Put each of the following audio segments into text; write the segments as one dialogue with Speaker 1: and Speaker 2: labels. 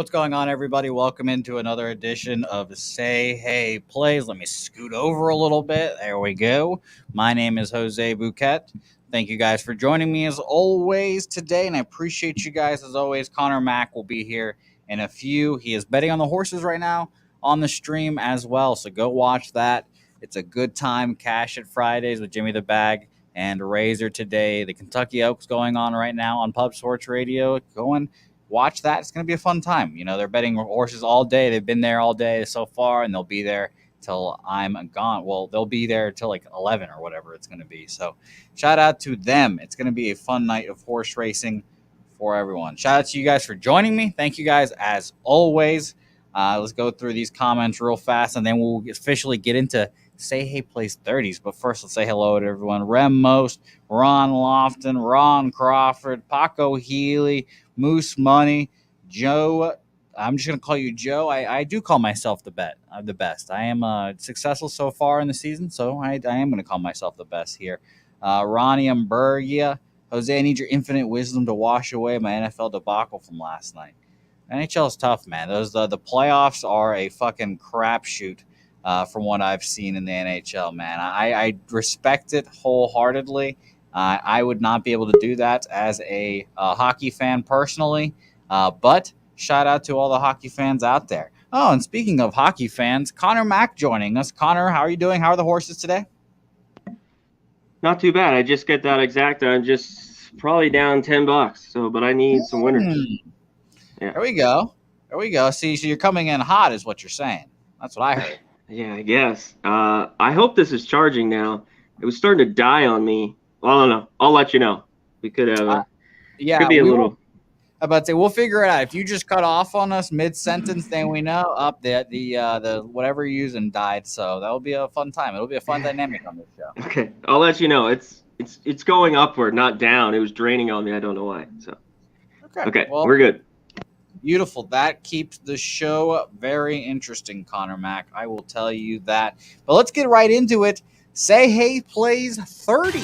Speaker 1: What's going on, everybody? Welcome into another edition of Say Hey Plays. Let me scoot over a little bit. There we go. My name is Jose Bouquett. Thank you guys for joining me as always today, and I appreciate you guys as always. Connor Mack will be here in a few. He is betting on the horses right now on the stream as well, so go watch that. It's a good time. Cash at Fridays with Jimmy the Bag and Razor today. The Kentucky Oaks going on right now on Pub Sports Radio. Watch that. It's going to be a fun time. You know, they're betting horses all day. They've been there all day so far, and they'll be there till I'm gone. Well, they'll be there till like 11 or whatever it's going to be. So shout out to them. It's going to be a fun night of horse racing for everyone. Shout out to you guys for joining me. Thank you guys as always. Let's go through these comments real fast, and then we'll officially get into Say Hey Plays 30s. But first, let's say hello to everyone. Rem Most, Ron Lofton, Ron Crawford, Paco Healy, Moose Money, Joe. I'm just going to call you Joe. I do call myself the best. I am successful so far in the season, so I am going to call myself the best here. Ronnie Umbergia. Jose, I need your infinite wisdom to wash away my NFL debacle from last night. NHL is tough, man. The playoffs are a fucking crapshoot from what I've seen in the NHL, man. I respect it wholeheartedly. I would not be able to do that as a hockey fan personally, but shout out to all the hockey fans out there. Oh, and speaking of hockey fans, Connor Mack joining us. Connor, how are you doing? How are the horses today?
Speaker 2: Not too bad. I just get that exacta. I'm just probably down $10. So, but I need some winners.
Speaker 1: Yeah. There we go. See, so you're coming in hot, is what you're saying. That's what I heard.
Speaker 2: Yeah, I guess. I hope this is charging now. It was starting to die on me. Well, I don't know. I'll let you know. We could have. Could be a little.
Speaker 1: I'm about to say we'll figure it out. If you just cut off on us mid sentence, then we know up the whatever you're using died. So that'll be a fun time. It'll be a fun dynamic on this show.
Speaker 2: Okay, I'll let you know. It's going upward, not down. It was draining on me. I don't know why. So. Okay. Well, we're good.
Speaker 1: Beautiful. That keeps the show very interesting, Connor Mack. I will tell you that. But let's get right into it. Say Hey Plays 30.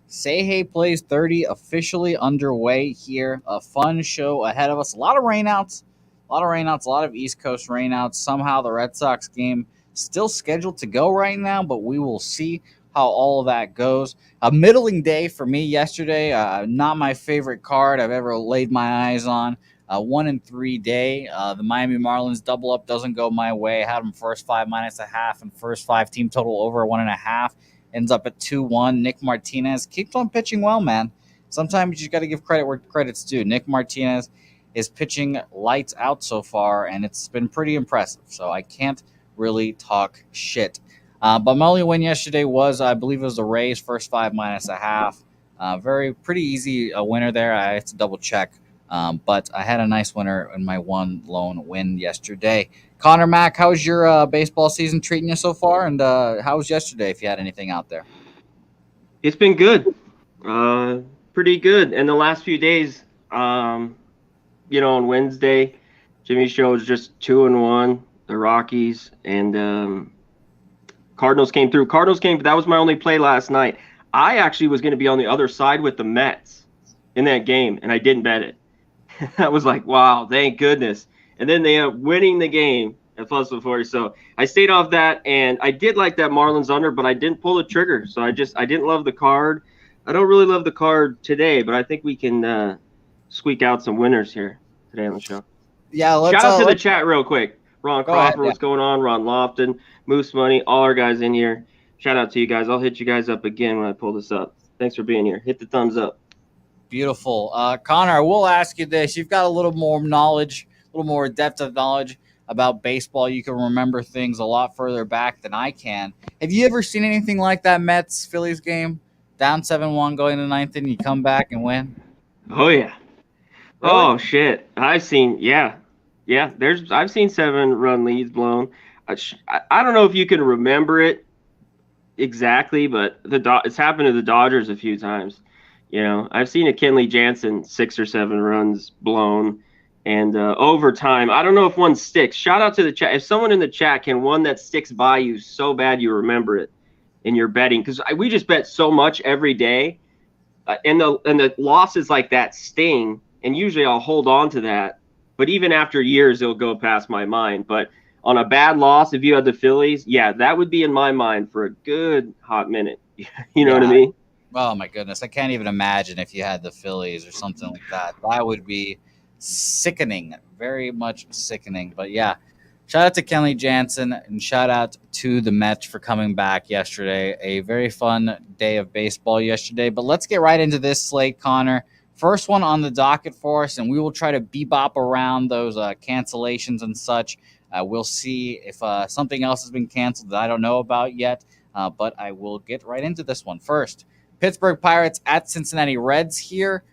Speaker 1: Say Hey Plays 30 officially underway here. A fun show ahead of us. A lot of rainouts. A lot of East Coast rainouts. Somehow the Red Sox game still scheduled to go right now, but we will see how all of that goes. A middling day for me yesterday. Not my favorite card I've ever laid my eyes on. 1-3 day. The Miami Marlins double up doesn't go my way. I had them first 5 minus a half and first 5 team total over 1.5. Ends up at 2-1. Nick Martinez keeps on pitching well, man. Sometimes you just got to give credit where credit's due. Nick Martinez is pitching lights out so far, and it's been pretty impressive. So I can't really talk shit. But my only win yesterday was, I believe it was the Rays, first 5 minus a half. Pretty easy winner there. I had to double check. But I had a nice winner in my one lone win yesterday. Connor Mack, how's your baseball season treating you so far? And how was yesterday, if you had anything out there?
Speaker 2: It's been good. Pretty good. And the last few days, on Wednesday, Jimmy's show was just 2-1. The Rockies and Cardinals came through. That was my only play last night. I actually was going to be on the other side with the Mets in that game, and I didn't bet it. I was like, wow, thank goodness. And then they ended up winning the game at +140. So I stayed off that, and I did like that Marlins under, but I didn't pull the trigger. So I didn't love the card. I don't really love the card today, but I think we can squeak out some winners here today on the show.
Speaker 1: Yeah,
Speaker 2: shout out to the chat real quick. Ron Crawford, what's going on? Ron Lofton, Moose Money, all our guys in here. Shout out to you guys. I'll hit you guys up again when I pull this up. Thanks for being here. Hit the thumbs up.
Speaker 1: Beautiful. Connor, I will ask you this. You've got a little more knowledge, a little more depth of knowledge about baseball. You can remember things a lot further back than I can. Have you ever seen anything like that Mets-Phillies game? Down 7-1 going to 9th inning, you come back and win?
Speaker 2: Oh, yeah. Really? Oh, shit. I've seen 7-run leads blown. I don't know if you can remember it exactly, but it's happened to the Dodgers a few times. I've seen a Kenley Jansen 6 or 7 runs blown, and over time, I don't know if one sticks. Shout out to the chat. If someone in the chat can one that sticks by you so bad you remember it in your betting, because we just bet so much every day And the losses like that sting, and usually I'll hold on to that. But even after years, it'll go past my mind. But on a bad loss, if you had the Phillies, yeah, that would be in my mind for a good hot minute. You know what I
Speaker 1: Yeah.
Speaker 2: mean?
Speaker 1: Oh my goodness, I can't even imagine if you had the Phillies or something like that. That would be sickening, very much sickening. But yeah, shout out to Kenley Jansen and shout out to the Mets for coming back yesterday. A very fun day of baseball yesterday. But let's get right into this slate, Connor. First one on the docket for us, and we will try to bebop around those cancellations and such. We'll see if something else has been canceled that I don't know about yet. But I will get right into this one first. Pittsburgh Pirates at Cincinnati Reds here.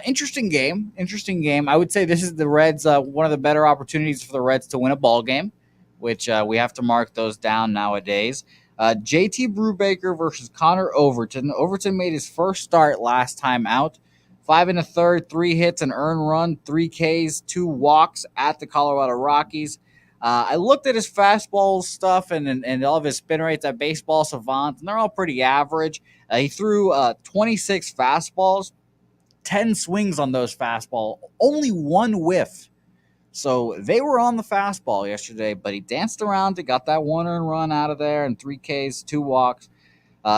Speaker 1: Interesting game. Interesting game. I would say this is the Reds, one of the better opportunities for the Reds to win a ball game, which we have to mark those down nowadays. JT Brubaker versus Connor Overton. Overton made his first start last time out. 5 1/3, 3 hits, an earned run, 3 Ks, 2 walks at the Colorado Rockies. I looked at his fastball stuff and all of his spin rates at Baseball Savant, and they're all pretty average. He threw 26 fastballs, 10 swings on those fastball, only 1 whiff. So they were on the fastball yesterday, but he danced around it, got that 1 earned run out of there, and 3 Ks, 2 walks.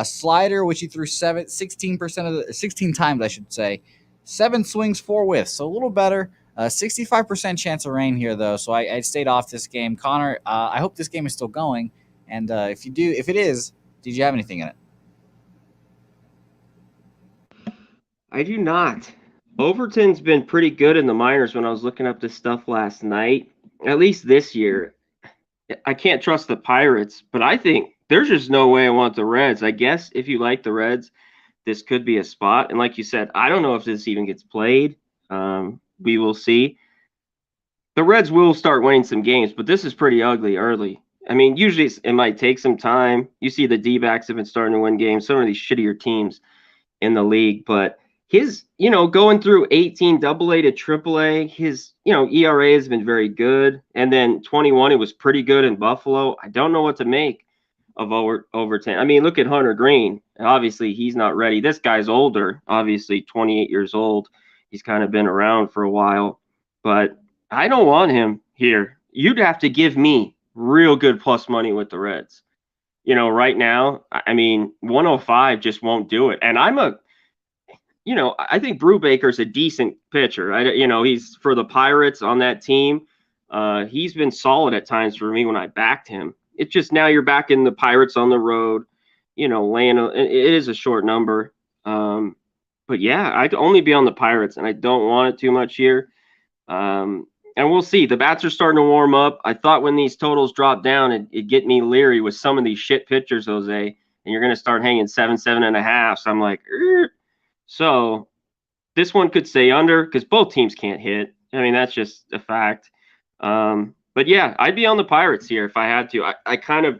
Speaker 1: Slider, which he threw 16% of 16 times, I should say. 7 swings, 4 whiffs, so a little better. 65% chance of rain here, though, so I stayed off this game. Connor, I hope this game is still going, and if it is, did you have anything in it?
Speaker 2: I do not. Overton's been pretty good in the minors when I was looking up this stuff last night, at least this year. I can't trust the Pirates, but I think there's just no way I want the Reds. I guess if you like the Reds, this could be a spot. And like you said, I don't know if this even gets played. We will see. The Reds will start winning some games, but this is pretty ugly early. I mean, usually it might take some time. You see the D-backs have been starting to win games, some of these shittier teams in the league, but his, going through 18 AA to AAA, his, ERA has been very good. And then 21, it was pretty good in Buffalo. I don't know what to make of Overton. I mean, look at Hunter Green. Obviously, he's not ready. This guy's older, obviously 28 years old. He's kind of been around for a while, but I don't want him here. You'd have to give me real good plus money with the Reds. Right now, I mean, 105 just won't do it. And I think Brubaker's a decent pitcher. He's for the Pirates on that team. He's been solid at times for me when I backed him. It's just now you're back in the Pirates on the road, it is a short number. But yeah, I'd only be on the Pirates, and I don't want it too much here. And we'll see. The bats are starting to warm up. I thought when these totals drop down, it'd get me leery with some of these shit pitchers, Jose, and you're going to start hanging 7.5. So I'm like, So this one could stay under because both teams can't hit. I mean, that's just a fact. But yeah, I'd be on the Pirates here if I had to. I kind of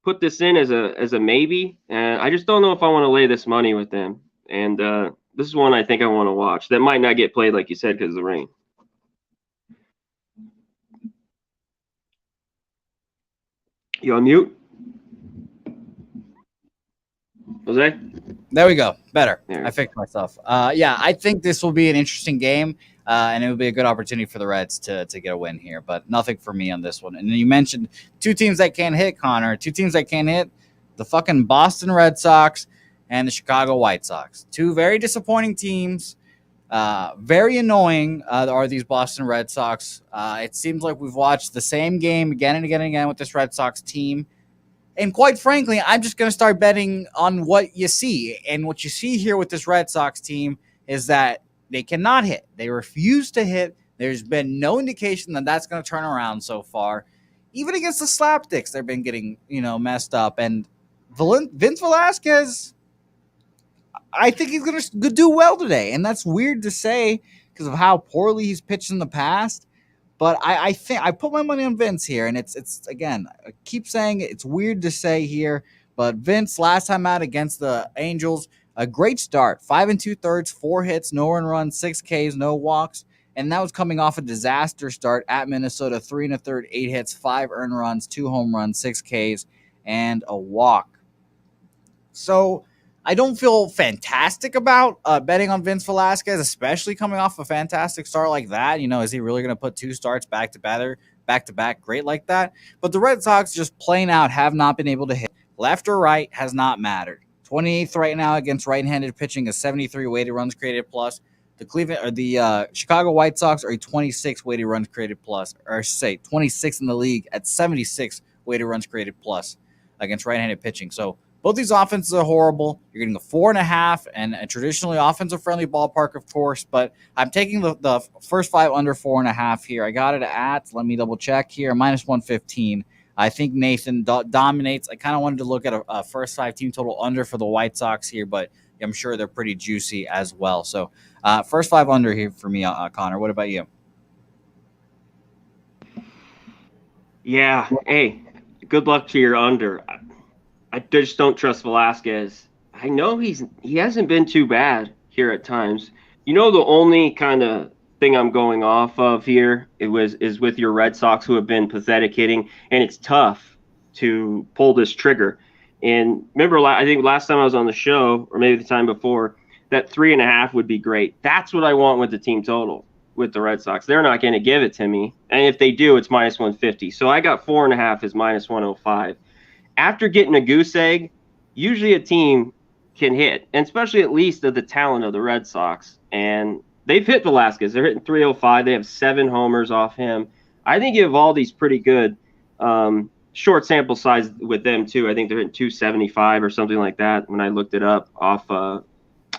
Speaker 2: put this in as a maybe, and I just don't know if I want to lay this money with them. And this is one I think I want to watch. That might not get played, like you said, because of the rain. You on mute? Jose?
Speaker 1: There we go. Better.
Speaker 2: There.
Speaker 1: I fixed myself. Yeah, I think this will be an interesting game, and it will be a good opportunity for the Reds to get a win here, but nothing for me on this one. And then you mentioned 2 teams that can't hit, Connor. 2 teams that can't hit, the fucking Boston Red Sox and the Chicago White Sox. 2 very disappointing teams. Very annoying are these Boston Red Sox. It seems like we've watched the same game again and again and again with this Red Sox team. And quite frankly, I'm just going to start betting on what you see. And what you see here with this Red Sox team is that they cannot hit. They refuse to hit. There's been no indication that that's going to turn around so far. Even against the slapsticks, they've been getting, messed up. And Vince Velasquez, I think he's going to do well today. And that's weird to say because of how poorly he's pitched in the past. But I think I put my money on Vince here, and it's again, I keep saying it's weird to say here, but Vince last time out against the Angels, a great start, 5 2/3, 4 hits, no earned run, 6 Ks, no walks, and that was coming off a disaster start at Minnesota, 3 1/3, 8 hits, 5 earned runs, 2 home runs, 6 Ks, and a walk. So I don't feel fantastic about betting on Vince Velasquez, especially coming off a fantastic start like that. Is he really going to put 2 starts back to back great like that? But the Red Sox just plain out have not been able to hit. Left or right has not mattered. 28th right now against right-handed pitching, a 73 weighted runs created plus. The Chicago White Sox are a 26 weighted runs created plus, or I should say 26 in the league at 76 weighted runs created plus against right-handed pitching. So both these offenses are horrible. You're getting a 4.5 and a traditionally offensive-friendly ballpark, of course, but I'm taking the first 5 under 4.5 here. I got it at, let me double check here, minus 115. I think Nathan dominates. I kind of wanted to look at a first 5 team total under for the White Sox here, but I'm sure they're pretty juicy as well. So first 5 under here for me, Connor. What about you?
Speaker 2: Yeah. Hey, good luck to your under. I just don't trust Velasquez. I know he hasn't been too bad here at times. The only kind of thing I'm going off of here is with your Red Sox, who have been pathetic hitting, and it's tough to pull this trigger. And remember, I think last time I was on the show, or maybe the time before, that 3.5 would be great. That's what I want with the team total with the Red Sox. They're not going to give it to me, and if they do, it's minus 150. So I got 4.5 as minus 105. After getting a goose egg, usually a team can hit, and especially at least of the talent of the Red Sox. And they've hit Velasquez. They're hitting 305. They have 7 homers off him. I think Eovaldi's pretty good. Short sample size with them, too. I think they're hitting 275 or something like that when I looked it up off of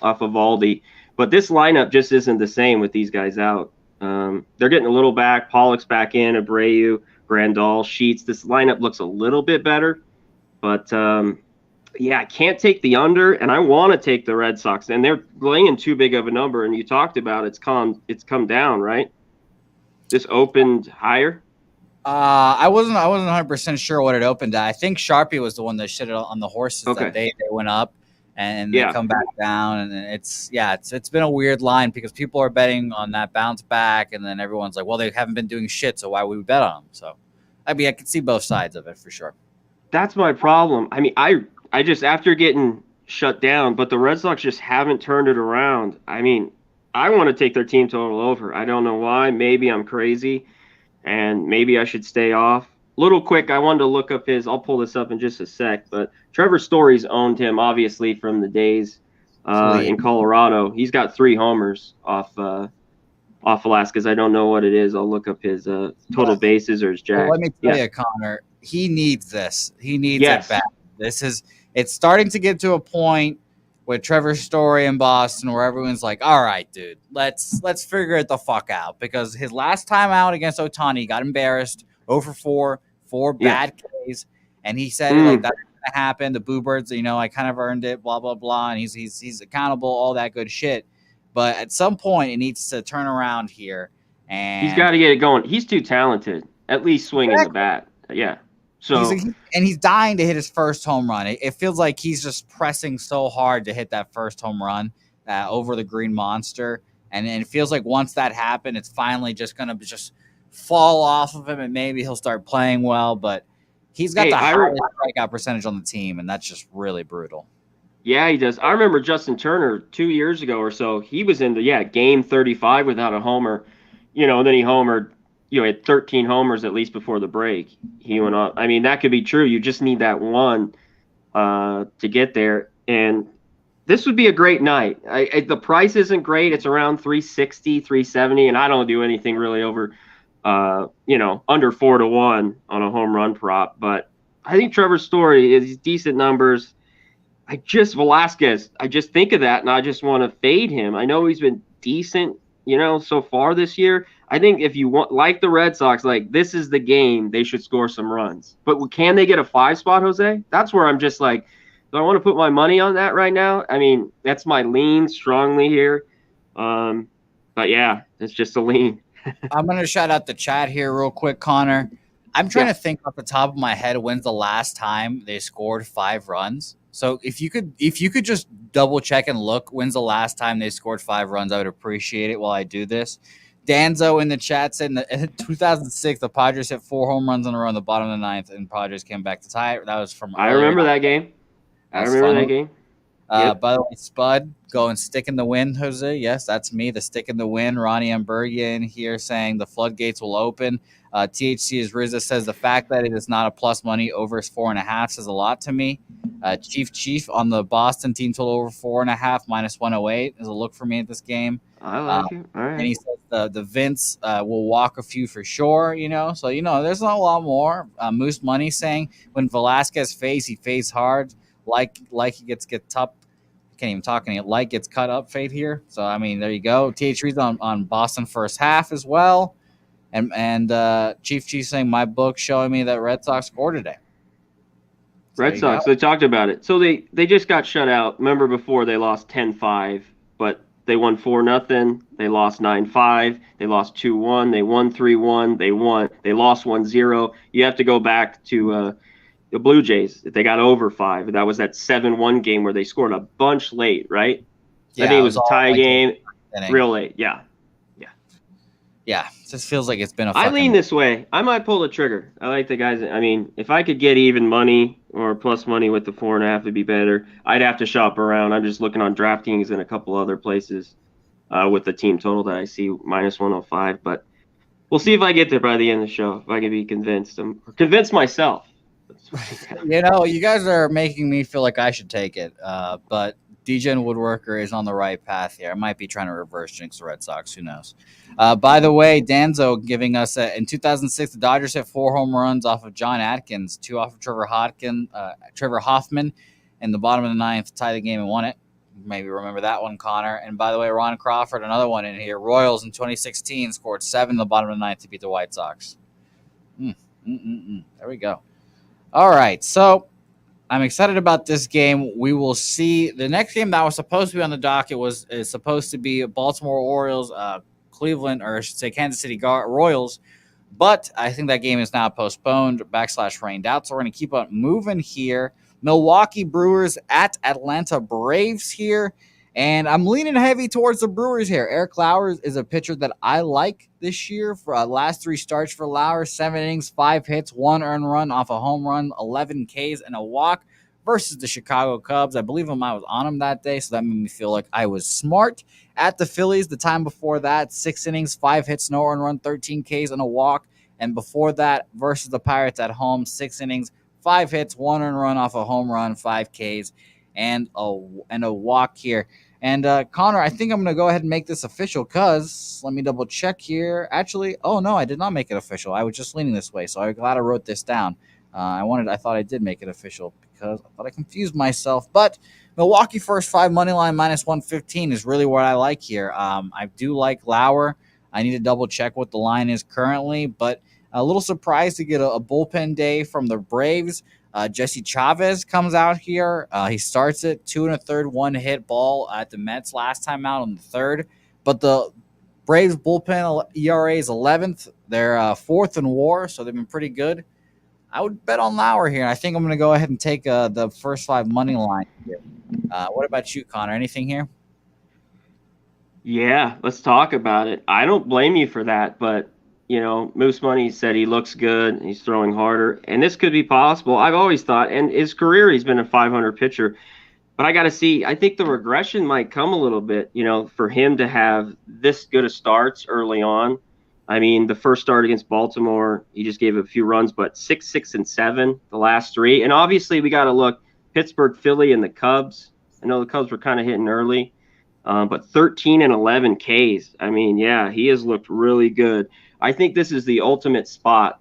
Speaker 2: Eovaldi. But this lineup just isn't the same with these guys out. They're getting a little back. Pollock's back in, Abreu, Grandal, Sheets. This lineup looks a little bit better. But, I can't take the under, and I want to take the Red Sox. And they're laying too big of a number, and you talked about it's come down, right? This opened higher?
Speaker 1: I wasn't 100% sure what it opened at. I think Sharpie was the one that shit it on the horses
Speaker 2: Okay.
Speaker 1: that day. They went up, and they come back down. And it's been a weird line because people are betting on that bounce back, and then everyone's like, well, they haven't been doing shit, so why would we bet on them? So, I can see both sides of it for sure.
Speaker 2: That's my problem. I just, after getting shut down, but the Red Sox just haven't turned it around. I want to take their team total over. I don't know why. Maybe I'm crazy, and maybe I should stay off. Little quick, I wanted to look up I'll pull this up in just a sec, but Trevor Story's owned him, obviously, from the days in Colorado. He's got 3 homers off Velasquez. I don't know what it is. I'll look up his total bases or his jack.
Speaker 1: Well, let me tell you, Connor, he needs this. He needs it back. It's starting to get to a point with Trevor Story in Boston where everyone's like, all right, dude, let's figure it the fuck out. Because his last time out against Ohtani, he got embarrassed, 0 for 4 bad Ks, and he said like that's gonna happen. The Boo Birds, I kind of earned it, blah blah blah, and he's accountable, all that good shit. But at some point, it needs to turn around here, and
Speaker 2: he's got to get it going. He's too talented, at least swinging the bat. Yeah. So
Speaker 1: he's dying to hit his first home run. It feels like he's just pressing so hard to hit that first home run over the Green Monster, and it feels like once that happened, it's finally just gonna just fall off of him, and maybe he'll start playing well. But he's got the highest strikeout percentage on the team, and that's just really brutal.
Speaker 2: Yeah, he does. I remember Justin Turner 2 years ago or so. He was in game 35 without a homer, and then he homered. He had 13 homers at least before the break. He went up. That could be true. You just need that one to get there. And this would be a great night. The price isn't great. It's around 360, 370, and I don't do anything really over, under 4-1 on a home run prop. But I think Trevor Story is decent numbers. Velasquez, I just think of that, and I just want to fade him. I know he's been decent, so far this year. I think if you want, like the Red Sox, this is the game, they should score some runs. But can they get a 5 spot, Jose? That's where I'm just like, do I want to put my money on that right now? That's my lean strongly here. But yeah, it's just a lean.
Speaker 1: I'm going to shout out the chat here real quick, Connor. I'm trying to think off the top of my head, when's the last time they scored 5 runs? So if you could just double check and look, when's the last time they scored 5 runs, I would appreciate it while I do this. Danzo in the chat said in 2006, the Padres hit 4 home runs in a row in the bottom of the 9th, and Padres came back to tie it. That was from
Speaker 2: I remember that game. I remember that game. Yep.
Speaker 1: By the way, Spud going stick in the wind, Jose. Yes, that's me, the stick in the wind. Ronnie Ambergia in here saying the floodgates will open. THC is Rizza says the fact that it is not a plus money over 4.5 says a lot to me. Chief on the Boston team total over 4.5 minus 108 is a look for me at this game.
Speaker 2: I
Speaker 1: Um,
Speaker 2: like it. All
Speaker 1: and
Speaker 2: right.
Speaker 1: he says the Vince will walk a few for sure, So, there's not a lot more. Moose Money saying when Velasquez fades, he fades hard, like he gets tough. Can't even talk any like gets cut up fade here. So I mean, there you go. TH3's on Boston first half as well, and Chief saying my book showing me that Red Sox scored today. So there
Speaker 2: Red
Speaker 1: you go.
Speaker 2: Sox, they talked about it. So they just got shut out. Remember before they lost 10-5, but they won 4-0. They lost 9-5. They lost 2-1. They won 3-1. They lost 1-0. You have to go back to the Blue Jays. They got over 5. That was that 7-1 game where they scored a bunch late, right? I think
Speaker 1: Yeah,
Speaker 2: it
Speaker 1: it
Speaker 2: was
Speaker 1: was
Speaker 2: a
Speaker 1: all
Speaker 2: tie
Speaker 1: like
Speaker 2: game,
Speaker 1: inning.
Speaker 2: real late. Yeah.
Speaker 1: Yeah, it just feels like it's been a
Speaker 2: I lean
Speaker 1: fucking.
Speaker 2: this way. I might pull the trigger. I like the guys. I mean, if I could get even money or plus money with the 4.5, it'd be better. I'd have to shop around. I'm just looking on DraftKings and a couple other places with the team total that I see minus 105. But we'll see if I get there by the end of the show. If I can be convinced, or convince myself.
Speaker 1: You guys are making me feel like I should take it. But DJ Woodworker is on the right path here. I might be trying to reverse jinx the Red Sox. Who knows? By the way, Danzo giving us in 2006, the Dodgers hit 4 home runs off of John Atkins, 2 off of Trevor Hoffman, in the bottom of the ninth, tie the game and won it. Maybe remember that one, Connor. And by the way, Ron Crawford, another one in here. Royals in 2016 scored 7 in the bottom of the ninth to beat the White Sox. There we go. All right, so I'm excited about this game. We will see the next game that was supposed to be on the docket is supposed to be Baltimore Orioles, Cleveland, or I should say Kansas City Royals. But I think that game is now postponed / rained out. So we're going to keep on moving here. Milwaukee Brewers at Atlanta Braves here. And I'm leaning heavy towards the Brewers here. Eric Lauer is a pitcher that I like this year. For last 3 starts for Lauer, 7 innings, 5 hits, 1 earned run off a home run, 11 Ks, and a walk versus the Chicago Cubs. I believe I was on him that day, so that made me feel like I was smart. At the Phillies, the time before that, 6 innings, 5 hits, no earned run, 13 Ks, and a walk. And before that, versus the Pirates at home, 6 innings, 5 hits, 1 earned run off a home run, 5 Ks, and a walk here. And Connor, I think I'm going to go ahead and make this official because let me double check here. Actually, oh no, I did not make it official. I was just leaning this way, so I'm glad I wrote this down. I thought I did make it official because I thought I confused myself. But Milwaukee first 5 money line minus 115 is really what I like here. I do like Lauer. I need to double check what the line is currently, but a little surprised to get a bullpen day from the Braves. Jesse Chavez comes out here. He starts it 2 1/3 1-hit ball at the Mets last time out on the 3rd. But the Braves bullpen ERA is 11th. They're 4th in WAR, so they've been pretty good. I would bet on Lauer here. I think I'm going to go ahead and take the first 5 money line here. What about you, Connor? Anything here?
Speaker 2: Yeah, let's talk about it. I don't blame you for that, but Moose Money said he looks good, he's throwing harder, and this could be possible. I've always thought, and his career he's been a 500 pitcher, but I got to see. I think the regression might come a little bit, for him to have this good of starts early on. I mean, the first start against Baltimore, he just gave a few runs, but 6, 6, and 7 the last 3, and obviously we got to look Pittsburgh, Philly, and the Cubs. I know the Cubs were kind of hitting early. But 13 and 11 Ks. I mean, yeah, he has looked really good. I think this is the ultimate spot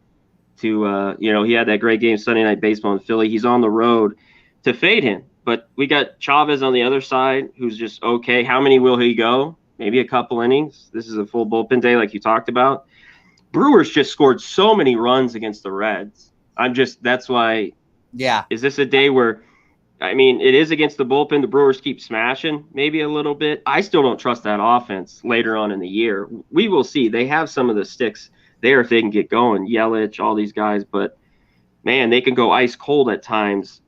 Speaker 2: to, he had that great game Sunday Night Baseball in Philly. He's on the road to fade him. But we got Chavez on the other side who's just okay. How many will he go? Maybe a couple innings. This is a full bullpen day like you talked about. Brewers just scored so many runs against the Reds. That's why.
Speaker 1: Yeah.
Speaker 2: Is this a day where, I mean, it is against the bullpen. The Brewers keep smashing maybe a little bit. I still don't trust that offense later on in the year. We will see. They have some of the sticks there if they can get going. Yelich, all these guys. But, man, they can go ice cold at times.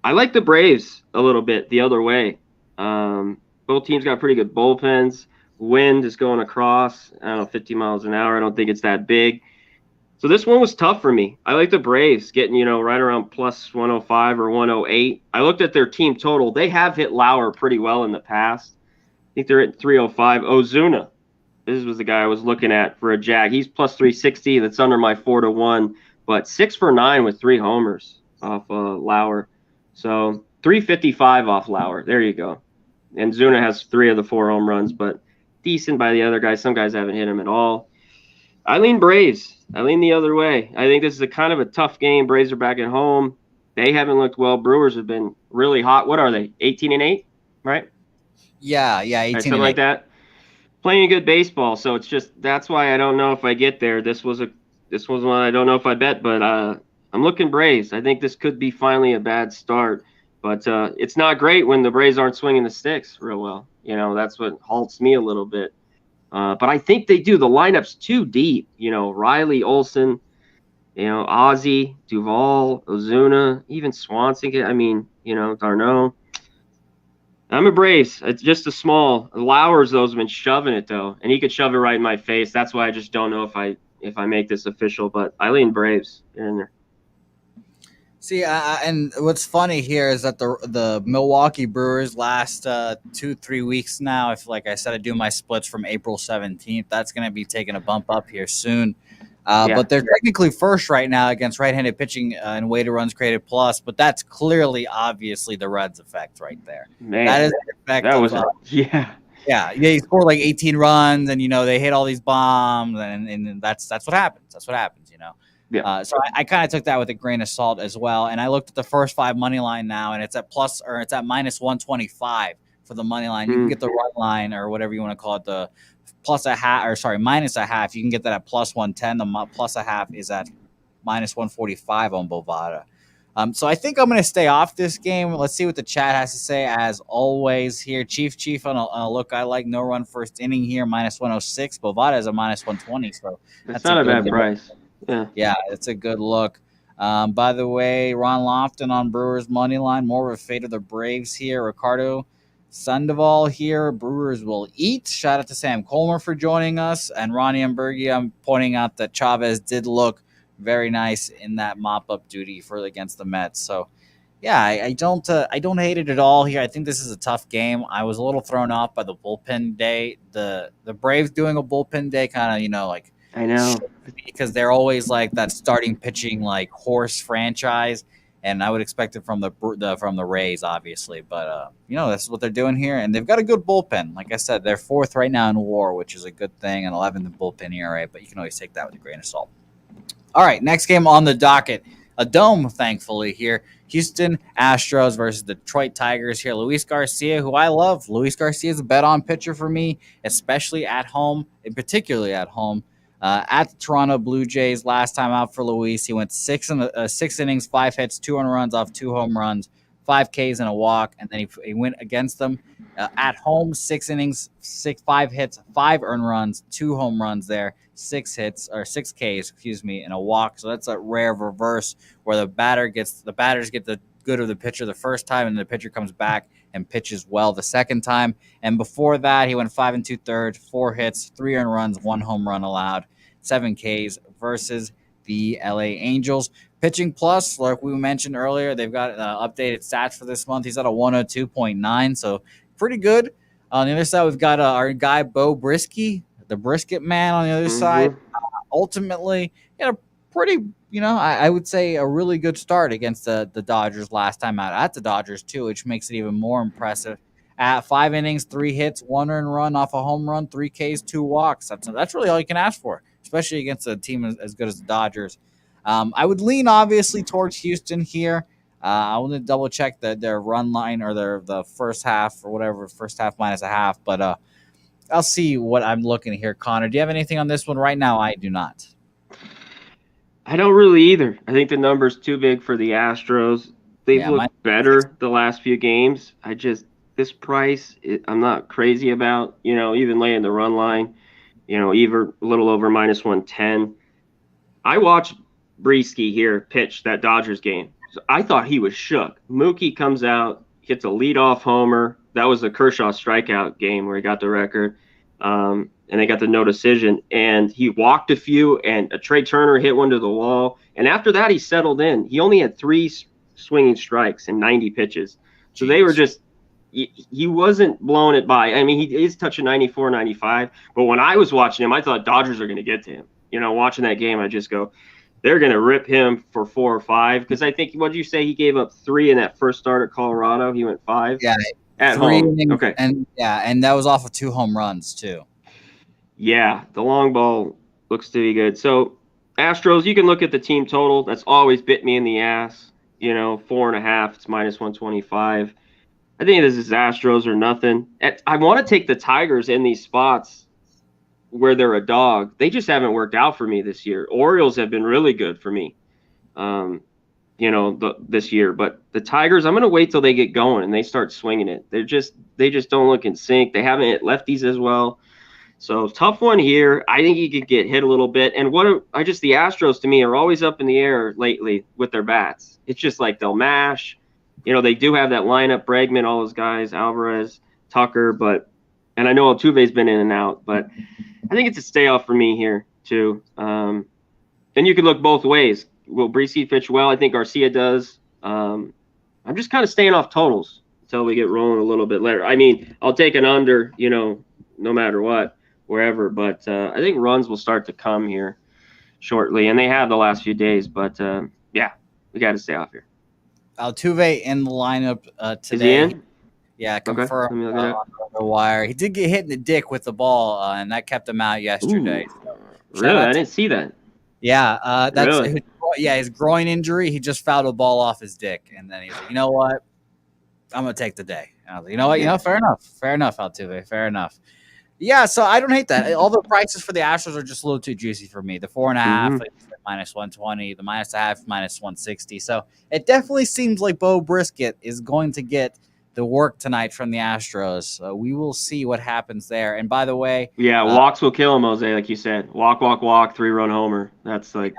Speaker 2: I like the Braves a little bit the other way. Both teams got pretty good bullpens. Wind is going across, 50 miles an hour. I don't think it's that big. So this one was tough for me. I like the Braves getting, right around plus 105 or 108. I looked at their team total. They have hit Lauer pretty well in the past. I think they're at 305. Ozuna, this was the guy I was looking at for a Jag. He's plus 360. That's under my 4-1, but 6 for 9 with 3 homers off Lauer. So 355 off Lauer. There you go. And Zuna has 3 of the 4 home runs, but decent by the other guys. Some guys haven't hit him at all. I lean Braves. I lean the other way. I think this is a kind of a tough game. Braves are back at home. They haven't looked well. Brewers have been really hot. What are they? 18-8, right?
Speaker 1: Yeah, 18
Speaker 2: right, something like that. Playing good baseball. So it's just that's why I don't know if I get there. This was one I don't know if I bet, but I'm looking Braves. I think this could be finally a bad start, but it's not great when the Braves aren't swinging the sticks real well. That's what halts me a little bit. But I think they do. The lineup's too deep. Riley, Olsen, Ozzie, Duvall, Ozuna, even Swanson. I mean, Darno. I'm a Braves. It's just a small. Lauer's though has been shoving it though, and he could shove it right in my face. That's why I just don't know if I make this official. But I lean Braves in there.
Speaker 1: See, and what's funny here is that the Milwaukee Brewers last 2-3 weeks now. If, like I said, I do my splits from April 17th, that's going to be taking a bump up here soon. But they're technically first right now against right-handed pitching in weighted runs created plus. But that's clearly, obviously, the Reds' effect right there.
Speaker 2: Man,
Speaker 1: that is the effect.
Speaker 2: That was yeah.
Speaker 1: Yeah, he scored like 18 runs, and they hit all these bombs, and that's what happens. That's what happens.
Speaker 2: Yeah.
Speaker 1: So I kind of took that with a grain of salt as well. And I looked at the first 5 money line now, and it's at minus 125 for the money line. You can get the run line or whatever you want to call it, the minus a half. You can get that at plus 110. The plus a half is at minus 145 on Bovada. So I think I'm going to stay off this game. Let's see what the chat has to say. As always here, Chief on a look I like. No run first inning here, minus 106. Bovada is a minus 120. So
Speaker 2: that's not a bad price.
Speaker 1: Yeah, it's a good look. By the way, Ron Lofton on Brewers money line. More of a fate of the Braves here. Ricardo Sandoval here. Brewers will eat. Shout out to Sam Colmer for joining us. And Ronnie Ambergi, I'm pointing out that Chavez did look very nice in that mop-up duty against the Mets. So, yeah, I don't hate it at all here. I think this is a tough game. I was a little thrown off by the bullpen day. The Braves doing a bullpen day kind of, like,
Speaker 2: I know,
Speaker 1: because they're always like that starting pitching like horse franchise, and I would expect it from the Rays, obviously. But that's what they're doing here, and they've got a good bullpen. Like I said, they're 4th right now in WAR, which is a good thing, and 11th in bullpen ERA. But you can always take that with a grain of salt. All right, next game on the docket, a dome, thankfully here. Houston Astros versus Detroit Tigers here. Luis Garcia, who I love. Luis Garcia is a bet-on pitcher for me, especially at home, and particularly at home. At the Toronto Blue Jays, last time out for Luis, he went 6 innings, 5 hits, 2 runs off 2 home runs, 5 Ks and a walk, and then he went against them. At home, 6 innings, 5 hits, 5 earned runs, 2 home runs there, 6 Ks, and a walk. So that's a rare reverse where the batters get the good of the pitcher the first time, and the pitcher comes back and pitches well the second time. And before that, he went 5 2/3, 4 hits, 3 earned runs, 1 home run allowed, 7 Ks versus the LA Angels. Pitching plus, like we mentioned earlier, they've got updated stats for this month. He's at a 102.9, so pretty good. On the other side, we've got our guy Bo Brisky, the brisket man on the other side. Ultimately, he had a pretty, I would say a really good start against the Dodgers last time out at the Dodgers too, which makes it even more impressive. At 5 innings, 3 hits, 1 earned run off a home run, 3 Ks, 2 walks. That's really all you can ask for, especially against a team as good as the Dodgers. I would lean obviously towards Houston here. I want to double check their run line or the first half or whatever, first half minus a half, but I'll see what I'm looking here. Connor, do you have anything on this one right now? I do not.
Speaker 2: I don't really either. I think the number's too big for the Astros. They've looked better the last few games. This price, I'm not crazy about, even laying the run line, even a little over minus 110. I watched Brisky here pitch that Dodgers game. So I thought he was shook. Mookie comes out, hits a leadoff homer. That was the Kershaw strikeout game where he got the record. And and they got the no decision. And he walked a few, and a Trey Turner hit one to the wall. And after that, he settled in. He only had 3 swinging strikes and 90 pitches. So they were just he wasn't blowing it by. I mean, he is touching 94, 95. But when I was watching him, I thought Dodgers are going to get to him. Watching that game, I just go, they're going to rip him for 4 or 5. Because I think, what did you say? He gave up 3 in that first start at Colorado. He went 5.
Speaker 1: Yeah,
Speaker 2: at home. Okay.
Speaker 1: And that was off of 2 home runs too.
Speaker 2: Yeah, the long ball looks to be good. So Astros, you can look at the team total. That's always bit me in the ass. 4.5. It's -125. I think this is Astros or nothing. I want to take the Tigers in these spots where they're a dog. They just haven't worked out for me this year. Orioles have been really good for me, this year. But the Tigers, I'm going to wait till they get going and they start swinging it. They just don't look in sync. They haven't hit lefties as well. So tough one here. I think he could get hit a little bit. And the Astros to me are always up in the air lately with their bats. It's just like they'll mash. They do have that lineup, Bregman, all those guys, Alvarez, Tucker, and I know Altuve's been in and out, but I think it's a stay off for me here too. And you can look both ways. Will Breesky pitch well? I think Garcia does. I'm just kind of staying off totals until we get rolling a little bit later. I mean, I'll take an under, no matter what, wherever. But I think runs will start to come here shortly, and they have the last few days. But we got to stay off here.
Speaker 1: Altuve in the lineup today.
Speaker 2: Is he in?
Speaker 1: Yeah, confirmed on the wire. He did get hit in the dick with the ball, and that kept him out yesterday.
Speaker 2: So, really? I didn't see that.
Speaker 1: Yeah, that's
Speaker 2: really?
Speaker 1: His groin injury. He just fouled a ball off his dick, and then he's like, you know what? I'm gonna take the day. And I was like, you know what? Fair enough, Altuve, fair enough. Yeah, so I don't hate that. All the prices for the Astros are just a little too juicy for me. The 4.5 -120, the -0.5 -160. So it definitely seems like Bo Brisket is going to get the work tonight from the Astros. So we will see what happens there. And by the way,
Speaker 2: walks will kill him, Jose, like you said. Walk, 3-run homer. That's like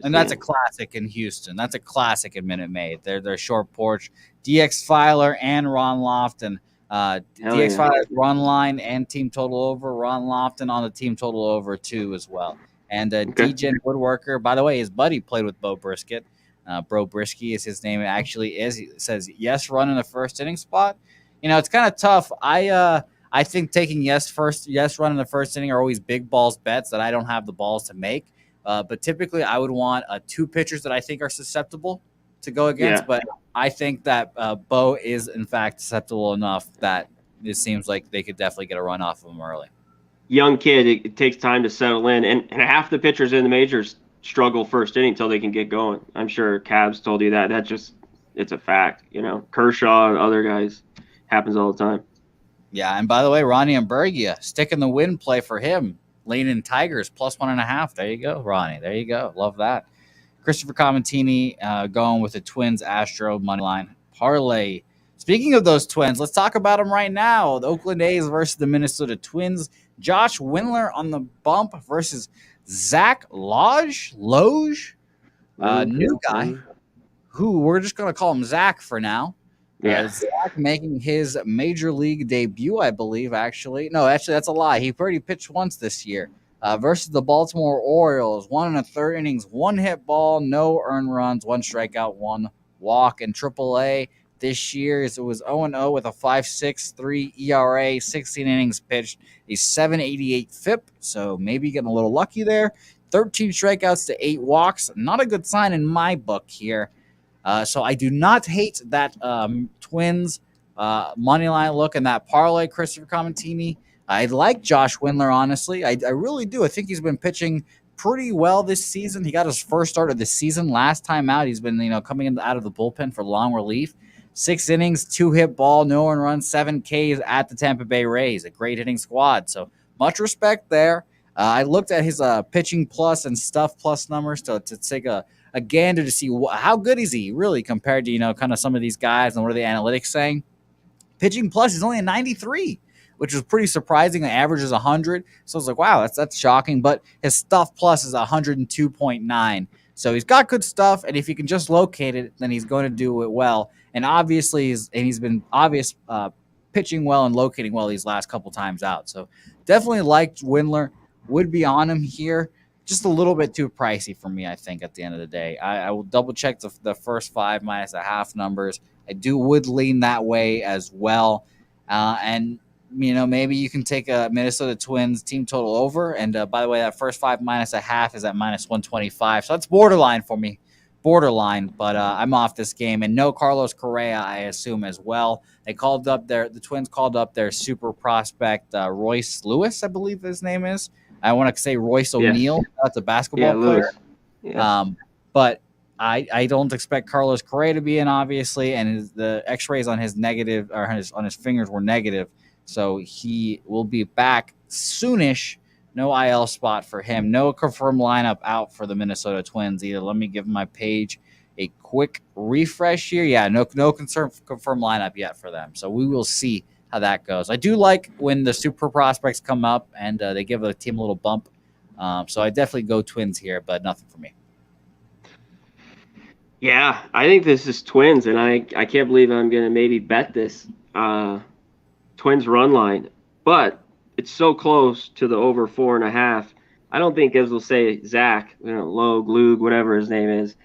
Speaker 1: and that's a classic in Houston. That's a classic in Minute Maid. They're short porch. DX Filer and Ron Lofton. DX Filer's run line and team total over. Ron Lofton on the team total over too as well. And DJ Woodworker, by the way, his buddy played with Bo Brisket. Bro Brisky is his name. It actually is. He says yes run in the first inning spot. It's kind of tough. I think taking yes run in the first inning are always big balls bets that I don't have the balls to make. But typically I would want 2 pitchers that I think are susceptible to go against. Yeah. But I think that Bo is in fact susceptible enough that it seems like they could definitely get a run off of him early.
Speaker 2: Young kid, it takes time to settle in, and half the pitchers in the majors struggle first inning until they can get going. I'm sure Cavs told you that. It's a fact. Kershaw and other guys, happens all the time.
Speaker 1: Yeah, and by the way, Ronnie Ambergia, stick in the win play for him. Leaning Tigers +1.5. There you go, Ronnie. There you go. Love that. Christopher Comentini going with the Twins Astro money line parlay. Speaking of those Twins, let's talk about them right now. The Oakland A's versus the Minnesota Twins. Josh Windler on the bump versus Zach Loge, new guy, who we're just going to call him Zach for now. Yeah. Zach making his major league debut, I believe, actually. No, actually, that's a lie. He already pitched once this year versus the Baltimore Orioles. 1 1/3 innings, 1 hit ball, no earned runs, 1 strikeout, 1 walk. In AAA this year, it was 0-0 with a 5.63 ERA, 16 innings pitched, a 7.88 FIP. So maybe getting a little lucky there. 13 strikeouts to 8 walks. Not a good sign in my book here. So I do not hate that Twins money line look and that parlay, Christopher Comentini. I like Josh Windler, honestly. I really do. I think he's been pitching pretty well this season. He got his first start of the season last time out. He's been coming out of the bullpen for long relief. 6 innings, 2 hit ball, no earned runs, 7 Ks at the Tampa Bay Rays. A great hitting squad. So much respect there. I looked at his pitching plus and stuff plus numbers to take a gander to see how good is he really compared to, kind of some of these guys and what are the analytics saying. Pitching plus is only a 93, which is pretty surprising. The average is 100. So I was like, wow, that's shocking. But his stuff plus is 102.9. So he's got good stuff. And if you can just locate it, then he's going to do it well. And obviously, he's been obvious pitching well and locating well these last couple times out. So definitely liked Windler. Would be on him here. Just a little bit too pricey for me, I think, at the end of the day. I will double check the first 5 minus a half numbers. I would lean that way as well. And maybe you can take a Minnesota Twins team total over. And by the way, that first 5 minus a half is at minus 125. So that's borderline for me. Borderline, but I'm off this game. And no Carlos Correa, I assume, as well. The Twins called up their super prospect, Royce Lewis, I believe his name is. I want to say Royce O'Neal. Yes. That's a basketball player. Yeah. But I don't expect Carlos Correa to be in, obviously, and the X-rays on his negative or on his fingers were negative, so he will be back soonish. No IL spot for him. No confirmed lineup out for the Minnesota Twins either. Let me give my page a quick refresh here. Yeah, no confirmed lineup yet for them. So we will see how that goes. I do like when the super prospects come up and they give a team a little bump. So I definitely go Twins here, but nothing for me.
Speaker 2: Yeah, I think this is Twins, and I can't believe I'm going to maybe bet this Twins run line. But it's so close to the over 4.5. I don't think, as we'll say, Zach, Logue, whatever his name is,